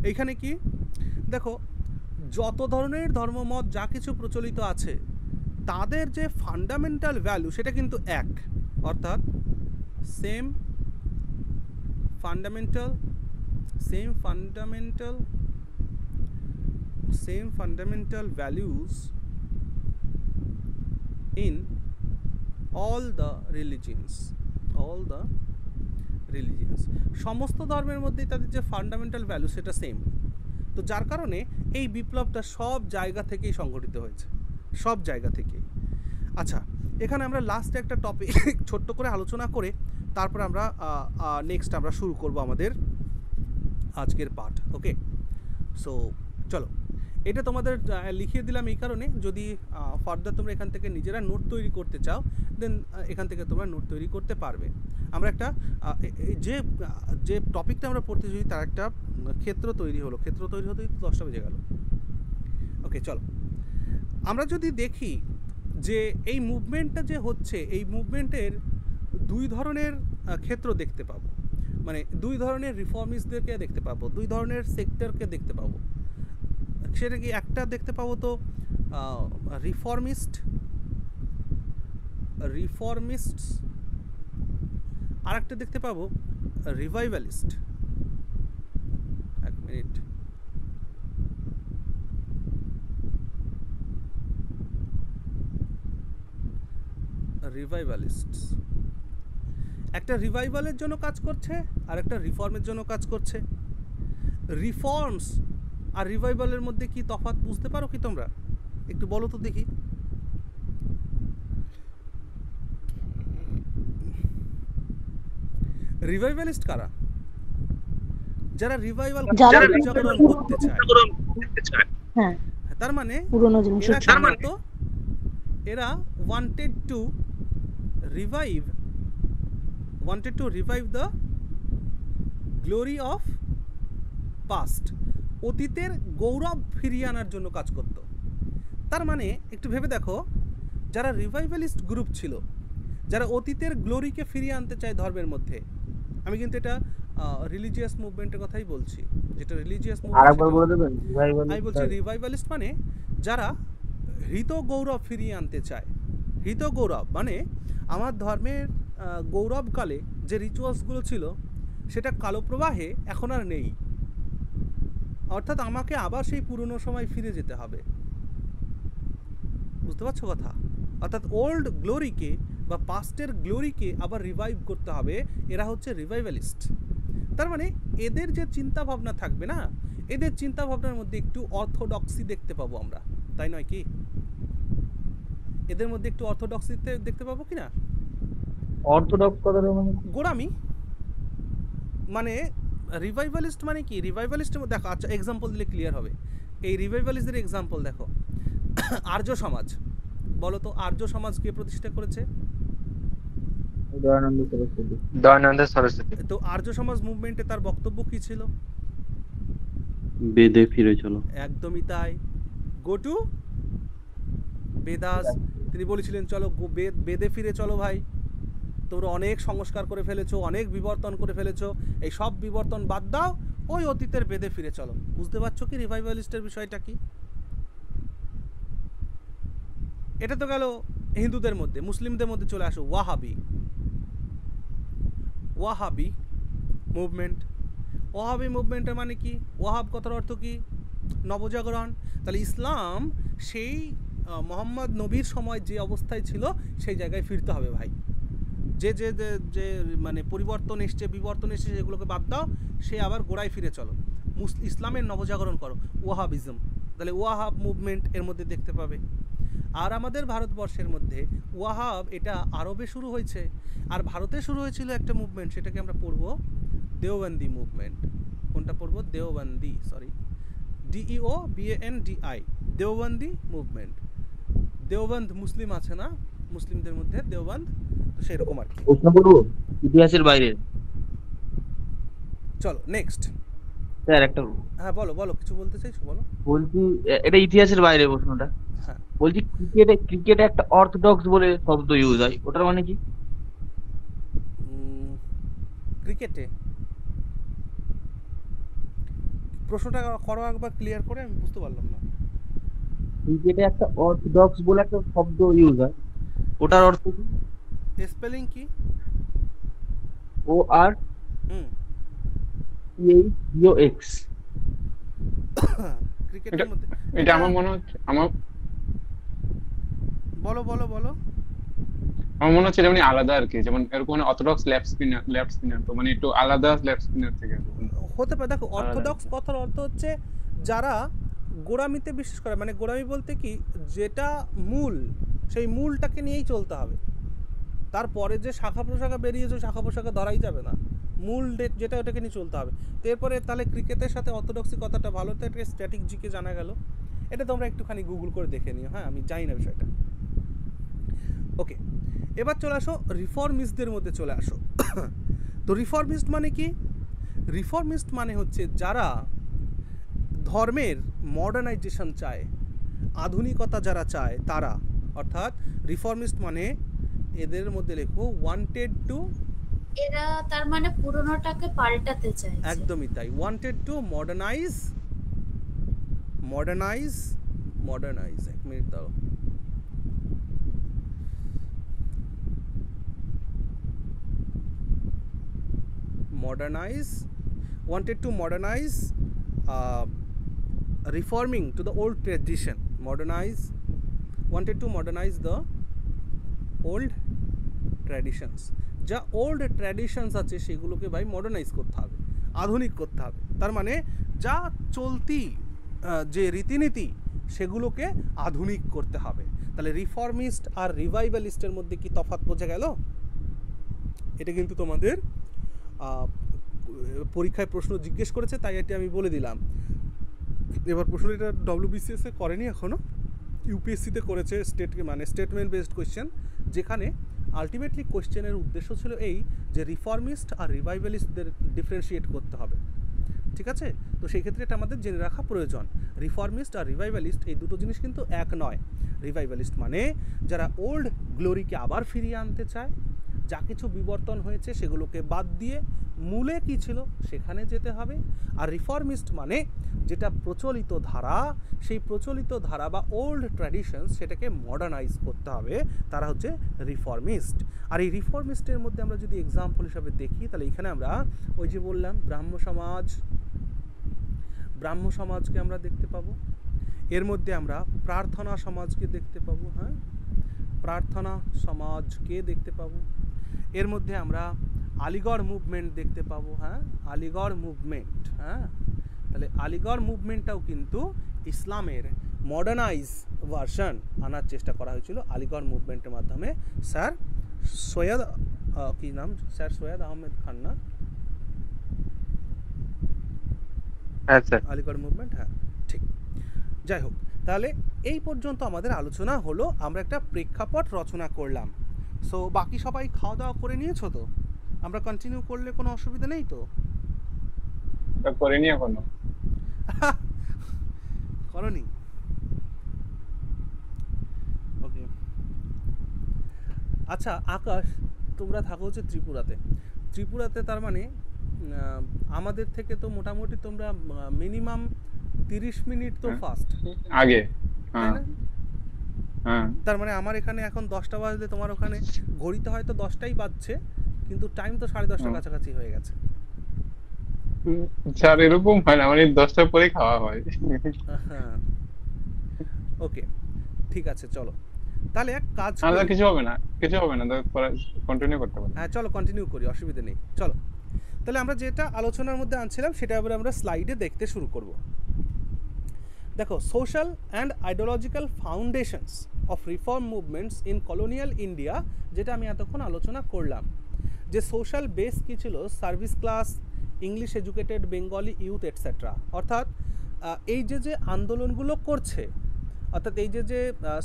এইখানে কি দেখো, যত ধরনের ধর্মমত যা কিছু প্রচলিত আছে তাদের যে ফান্ডামেন্টাল ভ্যালু সেটা কিন্তু এক, অর্থাৎ same fundamental values in all the religions. সমস্ত ধর্মের মধ্যেই তাদের যে ফান্ডামেন্টাল ভ্যালু সেটা সেম। তো যার কারণে এই বিপ্লবটা সব জায়গা থেকেই সংঘটিত হয়েছে, সব জায়গা থেকেই। আচ্ছা, এখানে আমরা লাস্ট একটা টপিক ছোট্ট করে আলোচনা করে তারপর আমরা নেক্সট আমরা শুরু করব আমাদের আজকের পাঠ। ওকে, সো চলো, এটা তোমাদের লিখিয়ে দিলাম এই কারণে, যদি ফার্দার তোমরা এখান থেকে নিজেরা নোট তৈরি করতে চাও দেন এখান থেকে তোমরা নোট তৈরি করতে পারবে। আমরা একটা যে টপিকটা আমরা পড়তে চাই তার একটা ক্ষেত্র তৈরি হতেই 10টা বেজে গেল। ওকে, চলো আমরা যদি দেখি যে এই মুভমেন্টটা যে হচ্ছে, এই মুভমেন্টের দুই ধরনের ক্ষেত্র দেখতে পাবো, মানে দুই ধরনের রিফর্মিস্টদেরকে দেখতে পাবো, দুই ধরনের সেক্টরকে দেখতে পাবো। সেটা কি, একটা দেখতে পাবো তো রিফর্মিস্ট, আর একটা দেখতে পাবো রিভাইভালিস্ট। এক মিনিট, রিভাইভালিস্ট একটা রিভাইভালের জন্য কাজ করছে আর একটা রিফর্মের জন্য কাজ করছে। রিফর্মস আর রিভাইভালের মধ্যে কি তফাৎ বুঝতে পারো কি তোমরা? একটু বলো তো দেখি। রিভাইভালিস্ট কারা? যারা রিভাইভাল জাগরণ করতে চায়। হ্যাঁ, তার মানে পুরনো জিনিস, এরা wanted to revive the glory of past, অতীতের গৌরব ফিরিয়ে আনার জন্য কাজ করত। তার মানে একটু ভেবে দেখো, যারা রিভাইভালিস্ট গ্রুপ ছিল, যারা অতীতের গ্লোরিকে ফিরিয়ে আনতে চায় ধর্মের মধ্যে, আমি কিন্তু এটা রিলিজিয়াস মুভমেন্টের কথাই বলছি, যেটা রিলিজিয়াস মুভমেন্ট। আমি বলছি রিভাইভালিস্ট মানে যারা হৃত গৌরব ফিরিয়ে আনতে চায়। হৃত গৌরব মানে আমার ধর্মের গৌরবকালে যে রিচুয়ালসগুলো ছিল সেটা কালো প্রবাহে এখন আর নেই, অর্থাৎ আমাকে আবার সেই পুরনো সময় ফিরে যেতে হবে। বুঝতে পারছো কথা? অর্থাৎ ওল্ড গ্লোরিকে বা পাস্টের গ্লোরিকে আবার রিভাইভ করতে হবে। এরা হচ্ছে রিভাইভালিস্ট। তার মানে এদের যে চিন্তা ভাবনা থাকবে না, এদের চিন্তা ভাবনার মধ্যে একটু অর্থোডক্সি দেখতে পাবো আমরা, তাই নয় কি? এদের মধ্যে একটু অর্থোডক্সি দেখতে পাবো কি না? অর্থোডক্স কথাটা মানে গোড়ামি, মানে রিভাইভালিস্ট মানে কি? রিভাইভালিস্টের মধ্যে দেখো, আচ্ছা এক্সাম্পল দিলে ক্লিয়ার হবে। এই রিভাইভালিস্টদের এক্সাম্পল দেখো, আর্য সমাজ, বলো তো আর্য সমাজ কে প্রতিষ্ঠা করেছে? দয়ানন্দ সরস্বতী। দয়ানন্দ সরস্বতী। তো আর্য সমাজ মুভমেন্টে তার বক্তব্য কি ছিল? বেদে ফিরে চলো। একদমই তাই, গো টু বেদাস। তিনি বলেছিলেন চলো বেদে ফিরে চলো ভাই, তোমরা অনেক সংস্কার করে ফেলেছো, অনেক বিবর্তন করে ফেলেছো, এই সব বিবর্তন বাদ দাও, ওই অতীতের বেদে ফিরে চলো। বুঝতে পারছো কি রিভাইভালিস্টের বিষয়টা কি? এটা তো গেল হিন্দুদের মধ্যে। মুসলিমদের মধ্যে চলে আসো, ওয়াহাবি মুভমেন্ট। ওয়াহাবি মুভমেন্টের মানে কি? ওয়াহাব কথার অর্থ কি? নবজাগরণ। তাহলে ইসলাম সেই মোহাম্মদ নবীর সময় যে অবস্থায় ছিল সেই জায়গায় ফিরতে হবে ভাই। যে যে যে মানে পরিবর্তন এসছে, বিবর্তন এসছে, সেগুলোকে বাদ দাও, সে আবার গোড়ায় ফিরে চলো, ইসলামের নবজাগরণ করো, ওয়াহাবিজম। তাহলে ওয়াহাব মুভমেন্ট এর মধ্যে দেখতে পাবে। আর আমাদের ভারতবর্ষের মধ্যে ওয়াহাব এটা আরবে শুরু হয়েছে, আর ভারতে শুরু হয়েছিল একটা মুভমেন্ট, সেটাকে আমরা পড়বো দেওবন্দি মুভমেন্ট। কোনটা পড়বো? Deobandi, sorry, DEOBANDI, Deobandi movement. Deoband Muslim আছে না, মুসলিমদের মধ্যে দেওবন্দ, তো সেরকম আর কি। প্রশ্ন করবো ইতিহাসের বাইরে? চলো নেক্সট। স্যার একটা, হ্যাঁ বলো বলো, কিছু বলতে চাইছো বলো। বলছি এটা ইতিহাসের বাইরে প্রশ্নটা। হ্যাঁ বলছি ক্রিকেটে একটা অর্থোডক্স বলে শব্দ ইউজ হয়, ওটার মানে কি? ক্রিকেটে প্রশ্নটা করো একবার ক্লিয়ার করে, আমি বুঝতে পারলাম না। ক্রিকেটে একটা অর্থোডক্স বলে একটা শব্দ ইউজ হয়, ওটার অর্থ কি? স্পেলিং কি? ORTHDOX। ক্রিকেটের মধ্যে এটা আমার মনে হচ্ছে, বলো বলো বলো। আমার মনে হচ্ছে যেমন আলাদা আর কি, যেমন এরকম অর্থোডক্স লেফট স্পিনার, তো মানে একটু আলাদা লেফট স্পিনার থেকে হতে পারে। দেখো অর্থোডক্স কথার অর্থ হচ্ছে যারা গোড়ামিতে বিশ্বাস করে, মানে গোড়ামি বলতে কি, যেটা মূল সেই মূলটাকে নিয়েই চলতে হবে, তারপরে যে শাখা প্রশাখা বেরিয়েছে শাখা প্রশাখা ধরাই যাবে না, মূল যেটা ওটাকে নিয়ে চলতে হবে। তো এরপরে তাহলে ক্রিকেটের সাথে অর্থোডক্সি কথাটা ভালো, তো একটা স্ট্র্যাটেজিকে জানা গেল। এটা তোমরা একটুখানি গুগল করে দেখে নিও, হ্যাঁ আমি জানি না বিষয়টা। ওকে, এবার চলে আসো রিফর্মিস্টদের মধ্যে চলে আসো। তো রিফর্মিস্ট মানে কি? রিফর্মিস্ট মানে হচ্ছে যারা ধর্মের মডার্নাইজেশন চায়, আধুনিকতা যারা চায় তারা, অর্থাৎ রিফর্মিস্ট মানে এদের মধ্যে লেখো ওয়ান্টেড টু, এরা তার মানে পুরনোটাকে পাল্টাতে চায়। একদমই তাই, ওয়ান্টেড টু মডার্নাইজ, এক মিনিট দাও, wanted to modernize, reforming to the old tradition, wanted to modernize the old traditions। যা ওল্ড ট্র্যাডিশনস আছে সেগুলোকে ভাই মডার্নাইজ করতে হবে, আধুনিক করতে হবে। তার মানে যা চলতি যে রীতিনীতি সেগুলোকে আধুনিক করতে হবে। তাহলে রিফর্মিস্ট আর রিভাইভালিস্টের মধ্যে কি তফাৎ বোঝা গেল? এটা কিন্তু তোমাদের পরীক্ষায় প্রশ্ন জিজ্ঞেস করেছে, তাই এটা আমি বলে দিলাম। এবার প্রশ্ন এটা WBCS এ করেনি এখনও, ইউপিএসসিতে করেছে, স্টেটমেন্ট বেসড কোয়েশ্চেন, যেখানে আলটিমেটলি কোয়েশ্চেনের উদ্দেশ্য ছিল এই যে রিফর্মিস্ট আর রিভাইভালিস্টদের ডিফারেন্সিয়েট করতে হবে, ঠিক আছে? তো সেই ক্ষেত্রে এটা আমাদের জেনে রাখা প্রয়োজন। রিফর্মিস্ট আর রিভাইভালিস্ট এই দুটো জিনিস কিন্তু এক নয়। রিভাইভালিস্ট মানে যারা ওল্ড গ্লোরিকে আবার ফিরিয়ে আনতে চায়, যা কিছু বিবর্তন হয়েছে সেগুলোকে বাদ দিয়ে মূলে কি ছিল সেখানে যেতে হবে। আর রিফর্মিস্ট মানে যেটা প্রচলিত ধারা, সেই প্রচলিত ধারা বা ওল্ড ট্র্যাডিশনস সেটাকে মডার্নাইজ করতে হবে, তারা হচ্ছে রিফর্মিস্ট। আর এই রিফর্মিস্টের মধ্যে আমরা যদি এক্সাম্পল হিসাবে দেখি, তাহলে এখানে আমরা ওই যে বললাম ব্রাহ্ম সমাজকে আমরা দেখতে পাবো, এর মধ্যে আমরা প্রার্থনা সমাজকে দেখতে পাবো, হ্যাঁ প্রার্থনা সমাজকে দেখতে পাবো, এর মধ্যে আমরা আলিগড় মুভমেন্ট দেখতে পাবো, হ্যাঁ আলিগড় মুভমেন্ট, হ্যাঁ তাহলে আলিগড় মুভমেন্টটাও কিন্তু ইসলামের মডার্নাইজ ভার্সন আনার চেষ্টা করা হয়েছিল আলিগড় মুভমেন্টের মাধ্যমে। স্যার সৈয়দ কি নাম, স্যার সৈয়দ আহমেদ খান না? হ্যাঁ স্যার। আলিগড় মুভমেন্ট, হ্যাঁ ঠিক। যাই হোক, তাহলে এই পর্যন্ত আমাদের আলোচনা হলো, আমরা একটা প্রেক্ষাপট রচনা করলাম। সো বাকি সবাই খাওয়া দাওয়া করে নিয়েছো তো? আমরা কন্টিনিউ করলে কোনো অসুবিধা নেই তো? করিনি এখনো। করনি? ওকে। আচ্ছা আকাশ, তোমরা থাকো হচ্ছে ত্রিপুরাতে। ত্রিপুরাতে তার মানে আমাদের থেকে তো মোটামুটি তোমরা মিনিমাম 30 মিনিট তো ফাস্ট আগে। তাই না? হ্যাঁ। তার মানে আমার এখানে এখন 10টা বাজলে তোমার ওখানে ঘড়িতে হয়তো 10টাই বাজছে, কিন্তু টাইম তো 10:30টার কাছাকাছি হয়ে গেছে। স্যার এরকম হয় না, মানে 10টার পরে খাওয়া হয়। হ্যাঁ ওকে ঠিক আছে, চলো তাহলে এক কাজ আলাদা করি। কিছু হবে না, কিছু হবে না, কন্টিনিউ করতে পারো। হ্যাঁ চলো কন্টিনিউ করি, অসুবিধা নেই। চলো তাহলে আমরা যেটা আলোচনার মধ্যে আনছিলাম সেটা এবারে আমরা স্লাইডে দেখতে শুরু করব। দেখো, social and ideological foundations of reform movements in colonial India, যেটা আমি এতক্ষণ আলোচনা করলাম, যে সোশ্যাল বেস কী ছিল, service class, English educated Bengali youth etcetera. অর্থাৎ এই যে আন্দোলনগুলো করছে, অর্থাৎ এই যে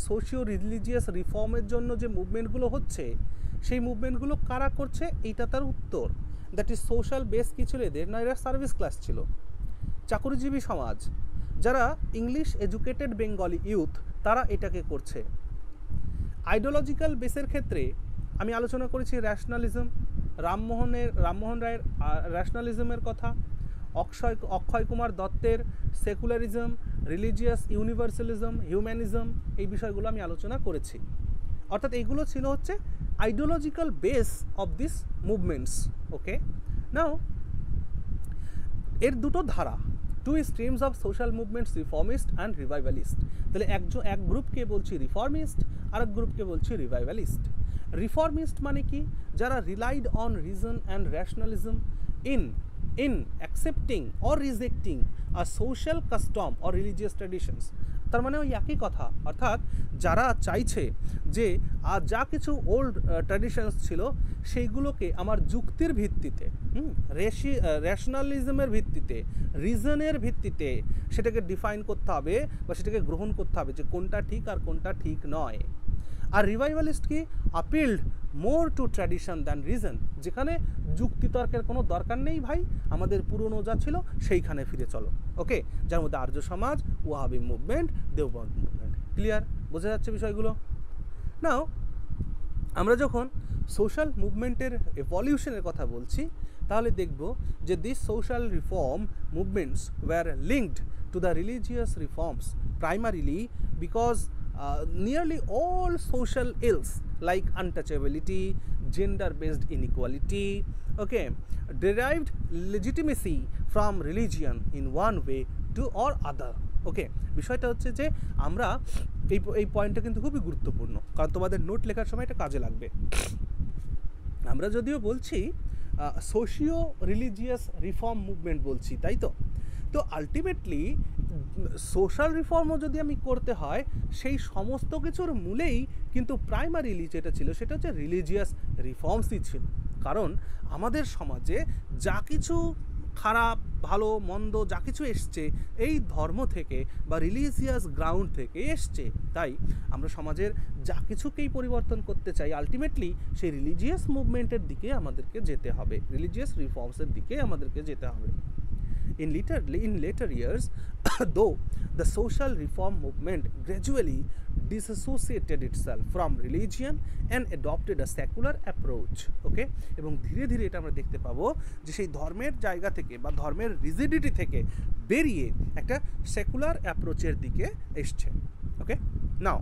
সোশিও রিলিজিয়াস রিফর্মের জন্য যে মুভমেন্টগুলো হচ্ছে, সেই মুভমেন্টগুলো কারা করছে, এইটা তার উত্তর। দ্যাট ইজ সোশ্যাল বেস কী ছিল এদের, না এরা সার্ভিস ক্লাস ছিল, চাকরিজীবী সমাজ, যারা ইংলিশ এডুকেটেড বেঙ্গলি ইউথ, তারা এটাকে করছে। আইডিওলজিক্যাল বেসের ক্ষেত্রে আমি আলোচনা করেছি র্যাশনালিজম, রামমোহন রায়ের র্যাশনালিজমের কথা, অক্ষয় কুমার দত্তের সেকুলারিজম, রিলিজিয়াস ইউনিভার্সালিজম, হিউম্যানিজম, এই বিষয়গুলো আমি আলোচনা করেছি। অর্থাৎ এইগুলো ছিল হচ্ছে ideological base of this movements. Okay, now এর দুটো ধারা, two streams of social movements, reformist and revivalist. তাহলে এক গ্রুপকে বলছি রিফর্মিস্ট, আর এক গ্রুপকে বলছি রিভাইভালিস্ট। রিফর্মিস্ট মানে কি, যারা relied on reason and rationalism in accepting or rejecting a social custom or religious traditions। তার মানে ওই একই কথা, অর্থাৎ যারা চাইছে যে যা কিছু ওল্ড ট্র্যাডিশনস ছিল সেইগুলোকে আমার যুক্তির ভিত্তিতে, র্যাশনালিজমের ভিত্তিতে, রিজনের ভিত্তিতে সেটাকে ডিফাইন করতে হবে বা সেটাকে গ্রহণ করতে হবে যে কোনটা ঠিক আর কোনটা ঠিক নয়। আর রিভাইভালিস্ট কি, আপিল্ড more to tradition than reason, যেখানে যুক্তিতর্কের কোনো দরকার নেই ভাই, আমাদের পুরনো যা ছিল সেইখানে ফিরে চলো। ওকে, যার মধ্যে আর্য সমাজ, Wahhabi movement, Deoband movement. Clear, বোঝা যাচ্ছে বিষয়গুলো? নাও আমরা যখন সোশ্যাল মুভমেন্টের এভলিউশনের কথা বলছি, তাহলে দেখব যে this social reform movements were linked to the religious reforms primarily because nearly all social ills like untouchability, gender-based inequality, okay, derived legitimacy from religion in one way to or other. ওকে, বিষয়টা হচ্ছে যে আমরা এই পয়েন্টটা কিন্তু খুবই গুরুত্বপূর্ণ, কারণ তোমাদের নোট লেখার সময় এটা কাজে লাগবে। আমরা যদিও বলছি সোশিও রিলিজিয়াস রিফর্ম মুভমেন্ট বলছি, তাই তো? তো আলটিমেটলি সোশ্যাল রিফর্মও যদি আমি করতে হয়, সেই সমস্ত কিছুর মূলেই কিন্তু প্রাইমারিলি যেটা ছিল সেটা হচ্ছে রিলিজিয়াস রিফর্মসই ছিল। কারণ আমাদের সমাজে যা কিছু খারাপ ভালো মন্দ যা কিছু এসছে এই ধর্ম থেকে বা রিলিজিয়াস গ্রাউন্ড থেকে এসছে, তাই আমরা সমাজের যা কিছুকেই পরিবর্তন করতে চাই, আলটিমেটলি সেই রিলিজিয়াস মুভমেন্টের দিকে আমাদেরকে যেতে হবে, রিলিজিয়াস রিফর্মসের দিকে আমাদেরকে যেতে হবে। In later years, though the social reform movement gradually disassociated itself from religion and adopted a secular approach, okay, এবং ধীরে ধীরে এটা আমরা দেখতে পাবো যে সেই ধর্মের জায়গা থেকে বা ধর্মের রিজিডিটি থেকে বেরিয়ে একটা সেকুলার অ্যাপ্রোচের দিকে এসছে। ওকে, নাও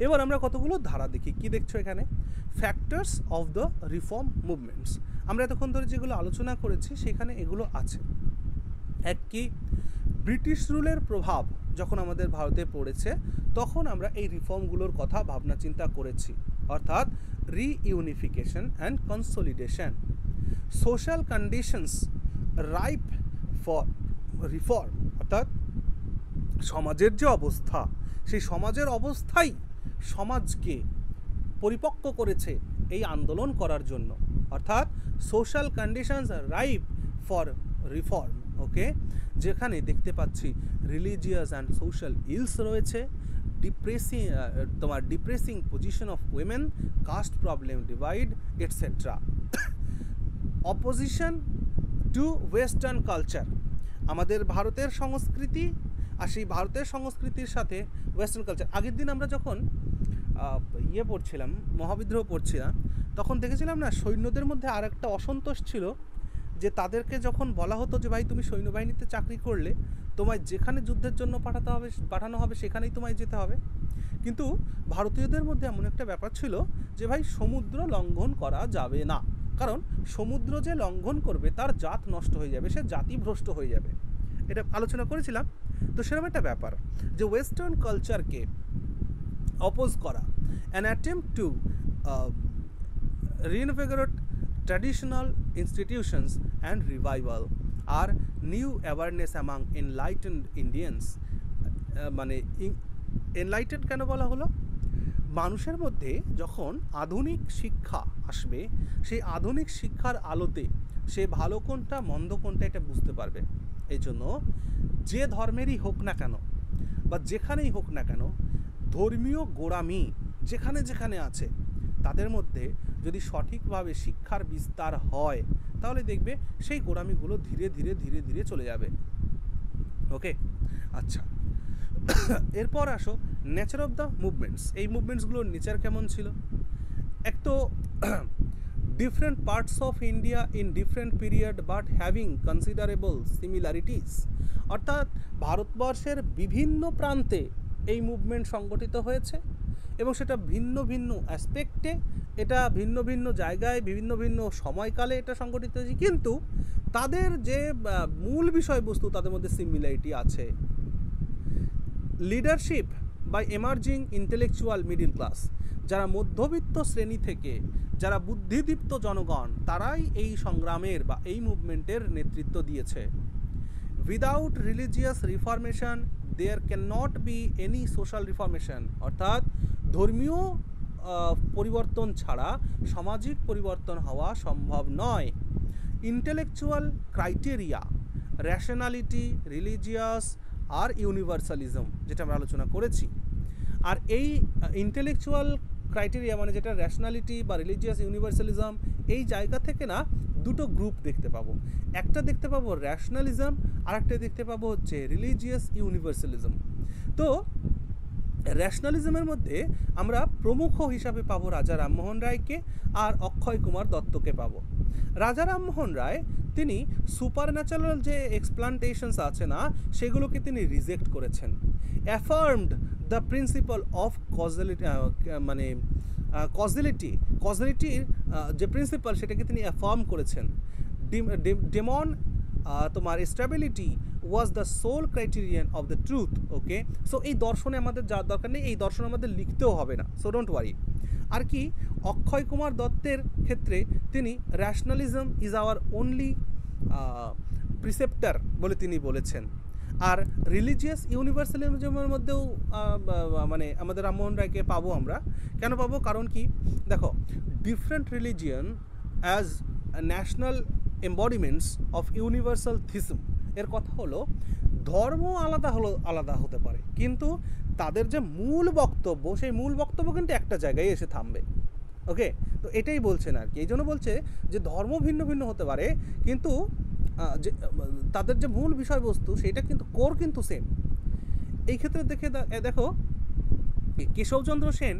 এবার আমরা কতগুলো ধারা দেখি। কি দেখছো এখানে? Factors of the reform movements. আমরা এতক্ষণ ধরে যেগুলো আলোচনা করেছি সেখানে এগুলো আছে। এক কি, ব্রিটিশ রুলের প্রভাব যখন আমাদের ভারতে পড়েছে তখন আমরা এই রিফর্মগুলোর কথা ভাবনা চিন্তা করেছি, অর্থাৎ reunification and consolidation. Social conditions ripe for reform, অর্থাৎ সমাজের যে অবস্থা, সেই সমাজের অবস্থাই সমাজকে পরিপক্ক করেছে এই আন্দোলন করার জন্য, অর্থাৎ social conditions are ripe for reform. Okay, যেখানে দেখতে পাচ্ছি রিলিজিয়াস অ্যান্ড সোশ্যাল ইলস রয়েছে, depressing position of women, caste problem, divide etcetera. Opposition to western culture, আমাদের ভারতের সংস্কৃতি আর সেই ভারতের সংস্কৃতির সাথে ওয়েস্টার্ন কালচার। আগের দিন আমরা যখন পড়ছিলাম, মহাবিদ্রোহ পড়ছিলাম, তখন দেখেছিলাম না সৈন্যদের মধ্যে আর একটা অসন্তোষ ছিল যে তাদেরকে যখন বলা হতো যে ভাই তুমি সৈন্যবাহিনীতে চাকরি করলে তোমায় যেখানে যুদ্ধের জন্য পাঠানো হবে সেখানেই তোমায় যেতে হবে। কিন্তু ভারতীয়দের মধ্যে এমন একটা ব্যাপার ছিল যে ভাই সমুদ্র লঙ্ঘন করা যাবে না, কারণ সমুদ্র যে লঙ্ঘন করবে তার জাত নষ্ট হয়ে যাবে, সে জাতিভ্রষ্ট হয়ে যাবে। এটা আলোচনা করেছিলাম। তো সেরকম একটা ব্যাপার যে ওয়েস্টার্ন কালচারকে অপোজ করা, an attempt two reinvigorate traditional institutions and revival are new awareness among enlightened Indians। মানে এনলাইটেন্ড কেন বলা হলো? মানুষের মধ্যে যখন আধুনিক শিক্ষা আসবে, সেই আধুনিক শিক্ষার আলোতে সে ভালো কোনটা মন্দ কোনটা এটা বুঝতে পারবে। এই জন্য যে ধর্মেরই হোক না কেন বা যেখানেই হোক না কেন, ধর্মীয় গোঁড়ামি যেখানে যেখানে আছে তাদের মধ্যে যদি সঠিকভাবে শিক্ষার বিস্তার হয় তাহলে দেখবে সেই গোঁড়ামিগুলো ধীরে ধীরে ধীরে ধীরে চলে যাবে। ওকে, আচ্ছা, এরপর আসো নেচার অফ দ্য মুভমেন্টস। এই মুভমেন্টসগুলোর নেচার কেমন ছিল? এক তো different parts of India in different period but having considerable similarities, অর্থাৎ ভারতবর্ষের বিভিন্ন প্রান্তে এই মুভমেন্ট সংগঠিত হয়েছে এবং সেটা ভিন্ন ভিন্ন অ্যাসপেক্টে, এটা ভিন্ন ভিন্ন জায়গায় বিভিন্ন ভিন্ন সময়কালে এটা সংগঠিত হয়েছে, কিন্তু তাদের যে মূল বিষয়বস্তু তাদের মধ্যে সিমিলারিটি আছে। Leadership by emerging intellectual middle class, যারা মধ্যবিত্ত শ্রেণী থেকে যারা বুদ্ধিদীপ্ত জনগণ, তারাই এই সংগ্রামের বা এই মুভমেন্টের নেতৃত্ব দিয়েছে। Without religious reformation there can not be any social reformation, অর্থাৎ ধর্মীয় পরিবর্তন ছাড়া সামাজিক পরিবর্তন হওয়া সম্ভব নয়। ইন্টেলেকচুয়াল ক্রাইটেরিয়া, র্যাশনালিটি, রিলিজিয়াস আর ইউনিভার্সালিজম, যেটা আমরা আলোচনা করেছি। আর এই ইন্টেলেকচুয়াল ক্রাইটেরিয়া মানে যেটা র্যাশনালিটি বা রিলিজিয়াস ইউনিভার্সালিজম, এই জায়গা থেকে না দুটো গ্রুপ দেখতে পাবো। একটা দেখতে পাবো র্যাশনালিজম, আর একটা দেখতে পাবো হচ্ছে রিলিজিয়াস ইউনিভার্সালিজম। তো র্যাশনালিজমের মধ্যে আমরা প্রমুখ হিসাবে পাবো রাজা রামমোহন রায়কে আর অক্ষয় কুমার দত্তকে পাবো। রাজা রামমোহন রায় তিনি সুপারন্যাচারাল যে এক্সপ্লান্টেশনস আছে না, সেগুলোকে তিনি রিজেক্ট করেছেন। অ্যাফার্মড দ্য প্রিন্সিপাল অফ কজলিটি, মানে কজলিটির যে প্রিন্সিপাল সেটাকে তিনি অ্যাফার্ম করেছেন। ডেমন তোমার stability was the sole criterion of the truth. Okay, so এই দর্শনে আমাদের যাওয়ার দরকার নেই, এই দর্শন আমাদের লিখতেও হবে না, সো ডোন্ট ওয়ারি। আর কি অক্ষয় কুমার দত্তের ক্ষেত্রে তিনি র্যাশনালিজম ইজ আওয়ার অনলি প্রিসেপ্টার বলে তিনি বলেছেন। আর রিলিজিয়াস ইউনিভার্সালিজমের মধ্যেও মানে আমাদের রামমোহন রায়কে পাবো আমরা। কেন পাবো? কারণ কি দেখো, different religion as national embodiments of universal theism, এর কথা হলো ধর্ম আলাদা হতে পারে, কিন্তু তাদের যে মূল বক্তব্য, সেই মূল বক্তব্য কিন্তু একটা জায়গায় এসে থামবে। ওকে, তো এটাই বলছেন আর কি। এই জন্য বলছে যে ধর্ম ভিন্ন ভিন্ন হতে পারে, কিন্তু যে তাদের যে মূল বিষয়বস্তু সেটা কিন্তু কোর কিন্তু সেম। এই ক্ষেত্রে দেখো কেশবচন্দ্র সেন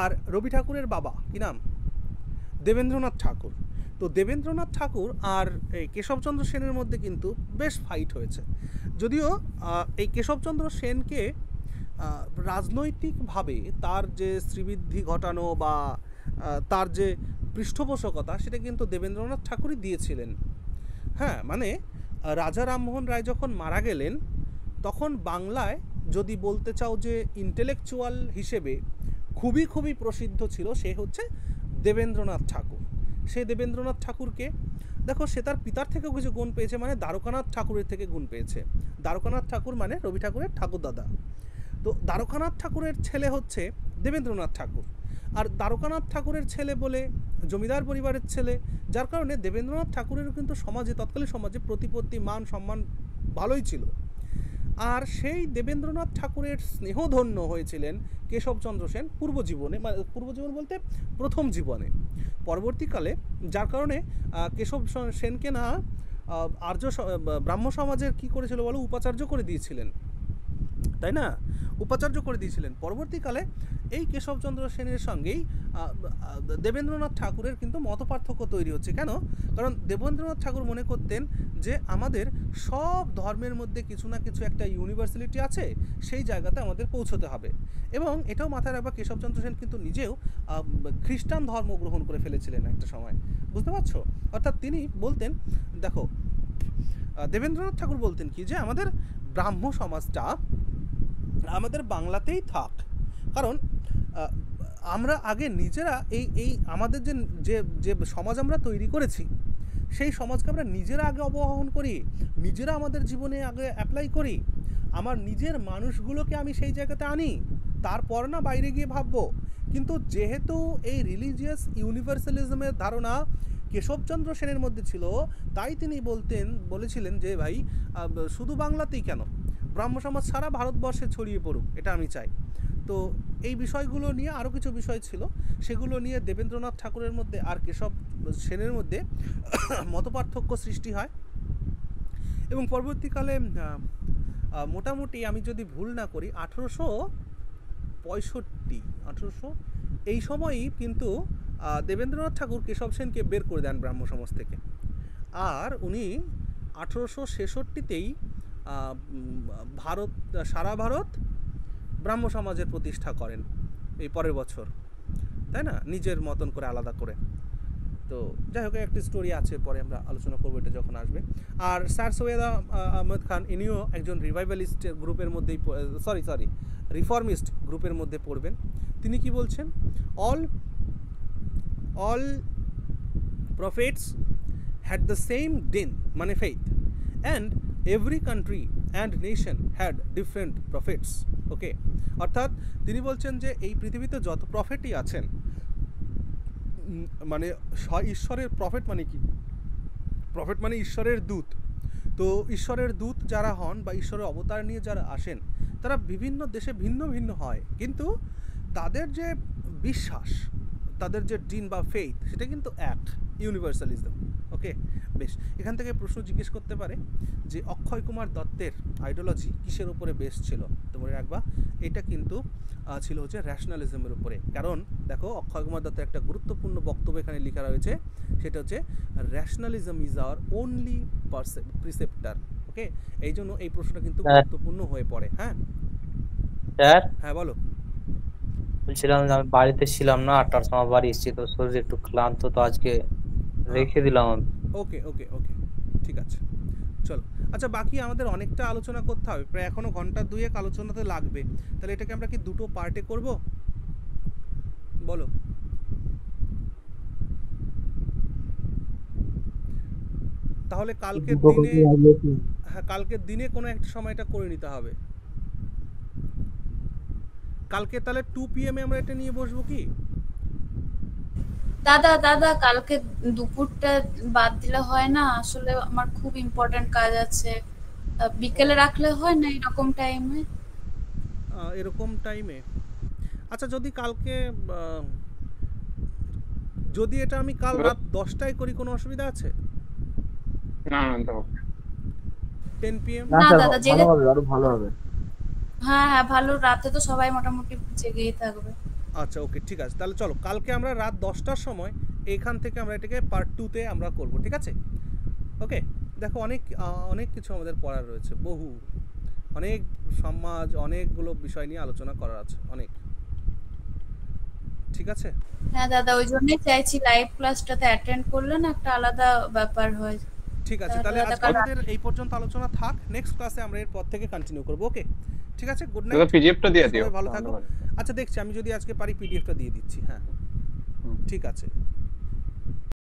আর রবি ঠাকুরের বাবা কি নাম, দেবেন্দ্রনাথ ঠাকুর। তো দেবেন্দ্রনাথ ঠাকুর আর এই কেশবচন্দ্র সেনের মধ্যে কিন্তু বেশ ফাইট হয়েছে। যদিও এই কেশবচন্দ্র সেনকে রাজনৈতিকভাবে তার যে শ্রীবৃদ্ধি ঘটানো বা তার যে পৃষ্ঠপোষকতা সেটা কিন্তু দেবেন্দ্রনাথ ঠাকুরই দিয়েছিলেন। হ্যাঁ, মানে রাজা রামমোহন রায় যখন মারা গেলেন তখন বাংলায় যদি বলতে চাও যে ইন্টেলেকচুয়াল হিসেবে খুবই খুবই প্রসিদ্ধ ছিল, সে হচ্ছে দেবেন্দ্রনাথ ঠাকুর। সেই দেবেন্দ্রনাথ ঠাকুরকে দেখো সে তার পিতার থেকেও কিছু গুণ পেয়েছে, মানে দ্বারকানাথ ঠাকুরের থেকে গুণ পেয়েছে। দ্বারকানাথ ঠাকুর মানে রবি ঠাকুরের ঠাকুরদাদা। তো দ্বারকানাথ ঠাকুরের ছেলে হচ্ছে দেবেন্দ্রনাথ ঠাকুর, আর দ্বারকানাথ ঠাকুরের ছেলে বলে জমিদার পরিবারের ছেলে, যার কারণে দেবেন্দ্রনাথ ঠাকুরেরও কিন্তু সমাজে, তৎকালীন সমাজে প্রতিপত্তি মান সম্মান ভালোই ছিল। আর সেই দেবেন্দ্রনাথ ঠাকুরের স্নেহধন্য হয়েছিলেন কেশবচন্দ্র সেন পূর্বজীবনে, মানে পূর্বজীবন বলতে প্রথম জীবনে। পরবর্তীকালে যার কারণে কেশব সেনকে না আর্য ব্রাহ্ম সমাজের কি করেছিল বলো, উপাচার্য করে দিয়েছিলেন, তাই না? উপাচার্য করে দিয়েছিলেন। পরবর্তীকালে এই কেশবচন্দ্র সেনের সঙ্গেই দেবেন্দ্রনাথ ঠাকুরের কিন্তু মতপার্থক্য তৈরি হচ্ছে। কেন? কারণ দেবেন্দ্রনাথ ঠাকুর মনে করতেন যে আমাদের সব ধর্মের মধ্যে কিছু না কিছু একটা ইউনিভার্সালিটি আছে, সেই জায়গাতে আমাদের পৌঁছতে হবে। এবং এটাও মাথায় রাখবা, কেশবচন্দ্র সেন কিন্তু নিজেও খ্রিস্টান ধর্ম গ্রহণ করে ফেলেছিলেন একটা সময়, বুঝতে পারছো? অর্থাৎ তিনি বলতেন, দেখো দেবেন্দ্রনাথ ঠাকুর বলতেন কি, যে আমাদের ব্রাহ্ম সমাজটা আমাদের বাংলাতেই থাক, কারণ আমরা আগে নিজেরা এই আমাদের যে যে সমাজ আমরা তৈরি করেছি, সেই সমাজকে আমরা নিজেরা আগে অবগাহন করি, নিজেরা আমাদের জীবনে আগে অ্যাপ্লাই করি, আমার নিজের মানুষগুলোকে আমি সেই জায়গাতে আনি, তারপর না বাইরে গিয়ে ভাববো। কিন্তু যেহেতু এই রিলিজিয়াস ইউনিভার্সালিজমের ধারণা কেশবচন্দ্র সেনের মধ্যে ছিল, তাই তিনি বলেছিলেন যে ভাই শুধু বাংলাতেই কেন, ব্রাহ্ম সমাজ সারা ভারতবর্ষে ছড়িয়ে পড়ুক, এটা আমি চাই। তো এই বিষয়গুলো নিয়ে আরও কিছু বিষয় ছিল, সেগুলো নিয়ে দেবেন্দ্রনাথ ঠাকুরের মধ্যে আর কেশব সেনের মধ্যে মতপার্থক্য সৃষ্টি হয়। এবং পরবর্তীকালে মোটামুটি আমি যদি ভুল না করি 1865 এই সময়ই কিন্তু দেবেন্দ্রনাথ ঠাকুর কেশব সেনকে বের করে দেন ব্রাহ্ম সমাজ থেকে। আর উনি 1866তেই সারা ভারত ব্রাহ্ম সমাজের প্রতিষ্ঠা করেন এই পরের বছর, তাই না, নিজের মতন করে আলাদা করে। তো যাই হোক, একটি স্টোরি আছে, পরে আমরা আলোচনা করবো এটা যখন আসবে। আর স্যার সৈয়দ আহমদ খান ইনিও একজন রিভাইভালিস্ট গ্রুপের মধ্যেই রিফর্মিস্ট গ্রুপের মধ্যে পড়বেন। তিনি কি বলছেন, all prophets had the same দিন মানে faith, and every country and nation had different prophets. Okay, অর্থাৎ তিনি বলছেন যে এই পৃথিবীতে যত প্রফেটই আছেন, মানে ঈশ্বরের প্রফেট মানে কি, প্রফেট মানে ঈশ্বরের দূত। তো ঈশ্বরের দূত যারা হন বা ঈশ্বরের অবতার নিয়ে যারা আসেন, তারা বিভিন্ন দেশে ভিন্ন ভিন্ন হয়, কিন্তু তাদের যে বিশ্বাস, তাদের যে ডিন বা ফেইথ, সেটা কিন্তু এক, ইউনিভার্সালিজম। ওকে, বেশ, এখান থেকে প্রশ্ন জিজ্ঞেস করতে পারে যে অক্ষয় কুমার দত্তের আইডিওলজি কিসের উপরে বেস ছিল? তো মনে রাখবা, এটা কিন্তু ছিল হচ্ছে র্যাশনালিজমের উপরে। কারণ দেখো, অক্ষয় কুমার দত্তের একটা গুরুত্বপূর্ণ বক্তব্য এখানে লেখা রয়েছে, সেটা হচ্ছে র্যাশনালিজম ইজ আওয়ার অনলি প্রিসেপ্টার। ওকে, এই জন্য এই প্রশ্নটা কিন্তু গুরুত্বপূর্ণ হয়ে পড়ে। হ্যাঁ স্যার, হ্যাঁ বলো। বলছিলাম আমি বাড়িতে ছিলাম না, 8টার সময় বাড়ি এসেছি, তো শরীর একটু ক্লান্ত, তো আজকে রেখে দিলাম আমি। ওকে ওকে ওকে, ঠিক আছে, চলো। আচ্ছা, বাকি আমাদের অনেকটা আলোচনা করতে হবে, প্রায় এখনো ঘন্টা 2 আলোচনাতে লাগবে। তাহলে এটাকে আমরা কি দুটো পার্টে করব, বলো? তাহলে কালকের দিনে কোনো একটা সময়টা করে নিতে হবে। কালকে তাহলে 2 PM আমরা এটা নিয়ে বসবো কি? দাদা কালকে দুপুরটা বাদ দিলে হয় না? আসলে আমার খুব ইম্পর্টেন্ট কাজ আছে। বিকেলে রাখলে হয় না এরকম টাইমে? এরকম টাইমে? আচ্ছা, যদি কালকে যদি এটা আমি কাল রাত 10টায় করি, কোনো অসুবিধা আছে? না না, দাও 10 PM? না দাদা, জেগে আরো ভালো হবে। হ্যাঁ, ভালো, রাতে তো সবাই মোটামুটি জেগেই থাকবে। আচ্ছা, ওকে, ঠিক আছে। তাহলে চলো, কালকে আমরা রাত 10টার সময় এখান থেকে আমরা এটাকে পার্ট 2-তে আমরা করব, ঠিক আছে? ওকে, দেখো অনেক কিছু আমাদের পড়ার রয়েছে, অনেক সমাজ, অনেকগুলো বিষয় নিয়ে আলোচনা করার আছে, অনেক। ঠিক আছে? হ্যাঁ দাদা, ওই জন্যই চাইছি লাইভ ক্লাসটাতে অ্যাটেন্ড করলে না একটা আলাদা ব্যাপার হয়। ঠিক আছে, তাহলে আজকে আমাদের এই পর্যন্ত আলোচনা থাক। নেক্সট ক্লাসে আমরা এর পর থেকে কন্টিনিউ করব। ওকে, ঠিক আছে, গুড নাইট। পিডিএফটা দিয়ে দিও, ভালো থাকো। আচ্ছা, দেখছি আমি যদি আজকে পারি পিডিএফটা দিয়ে দিচ্ছি। হ্যাঁ, ঠিক আছে।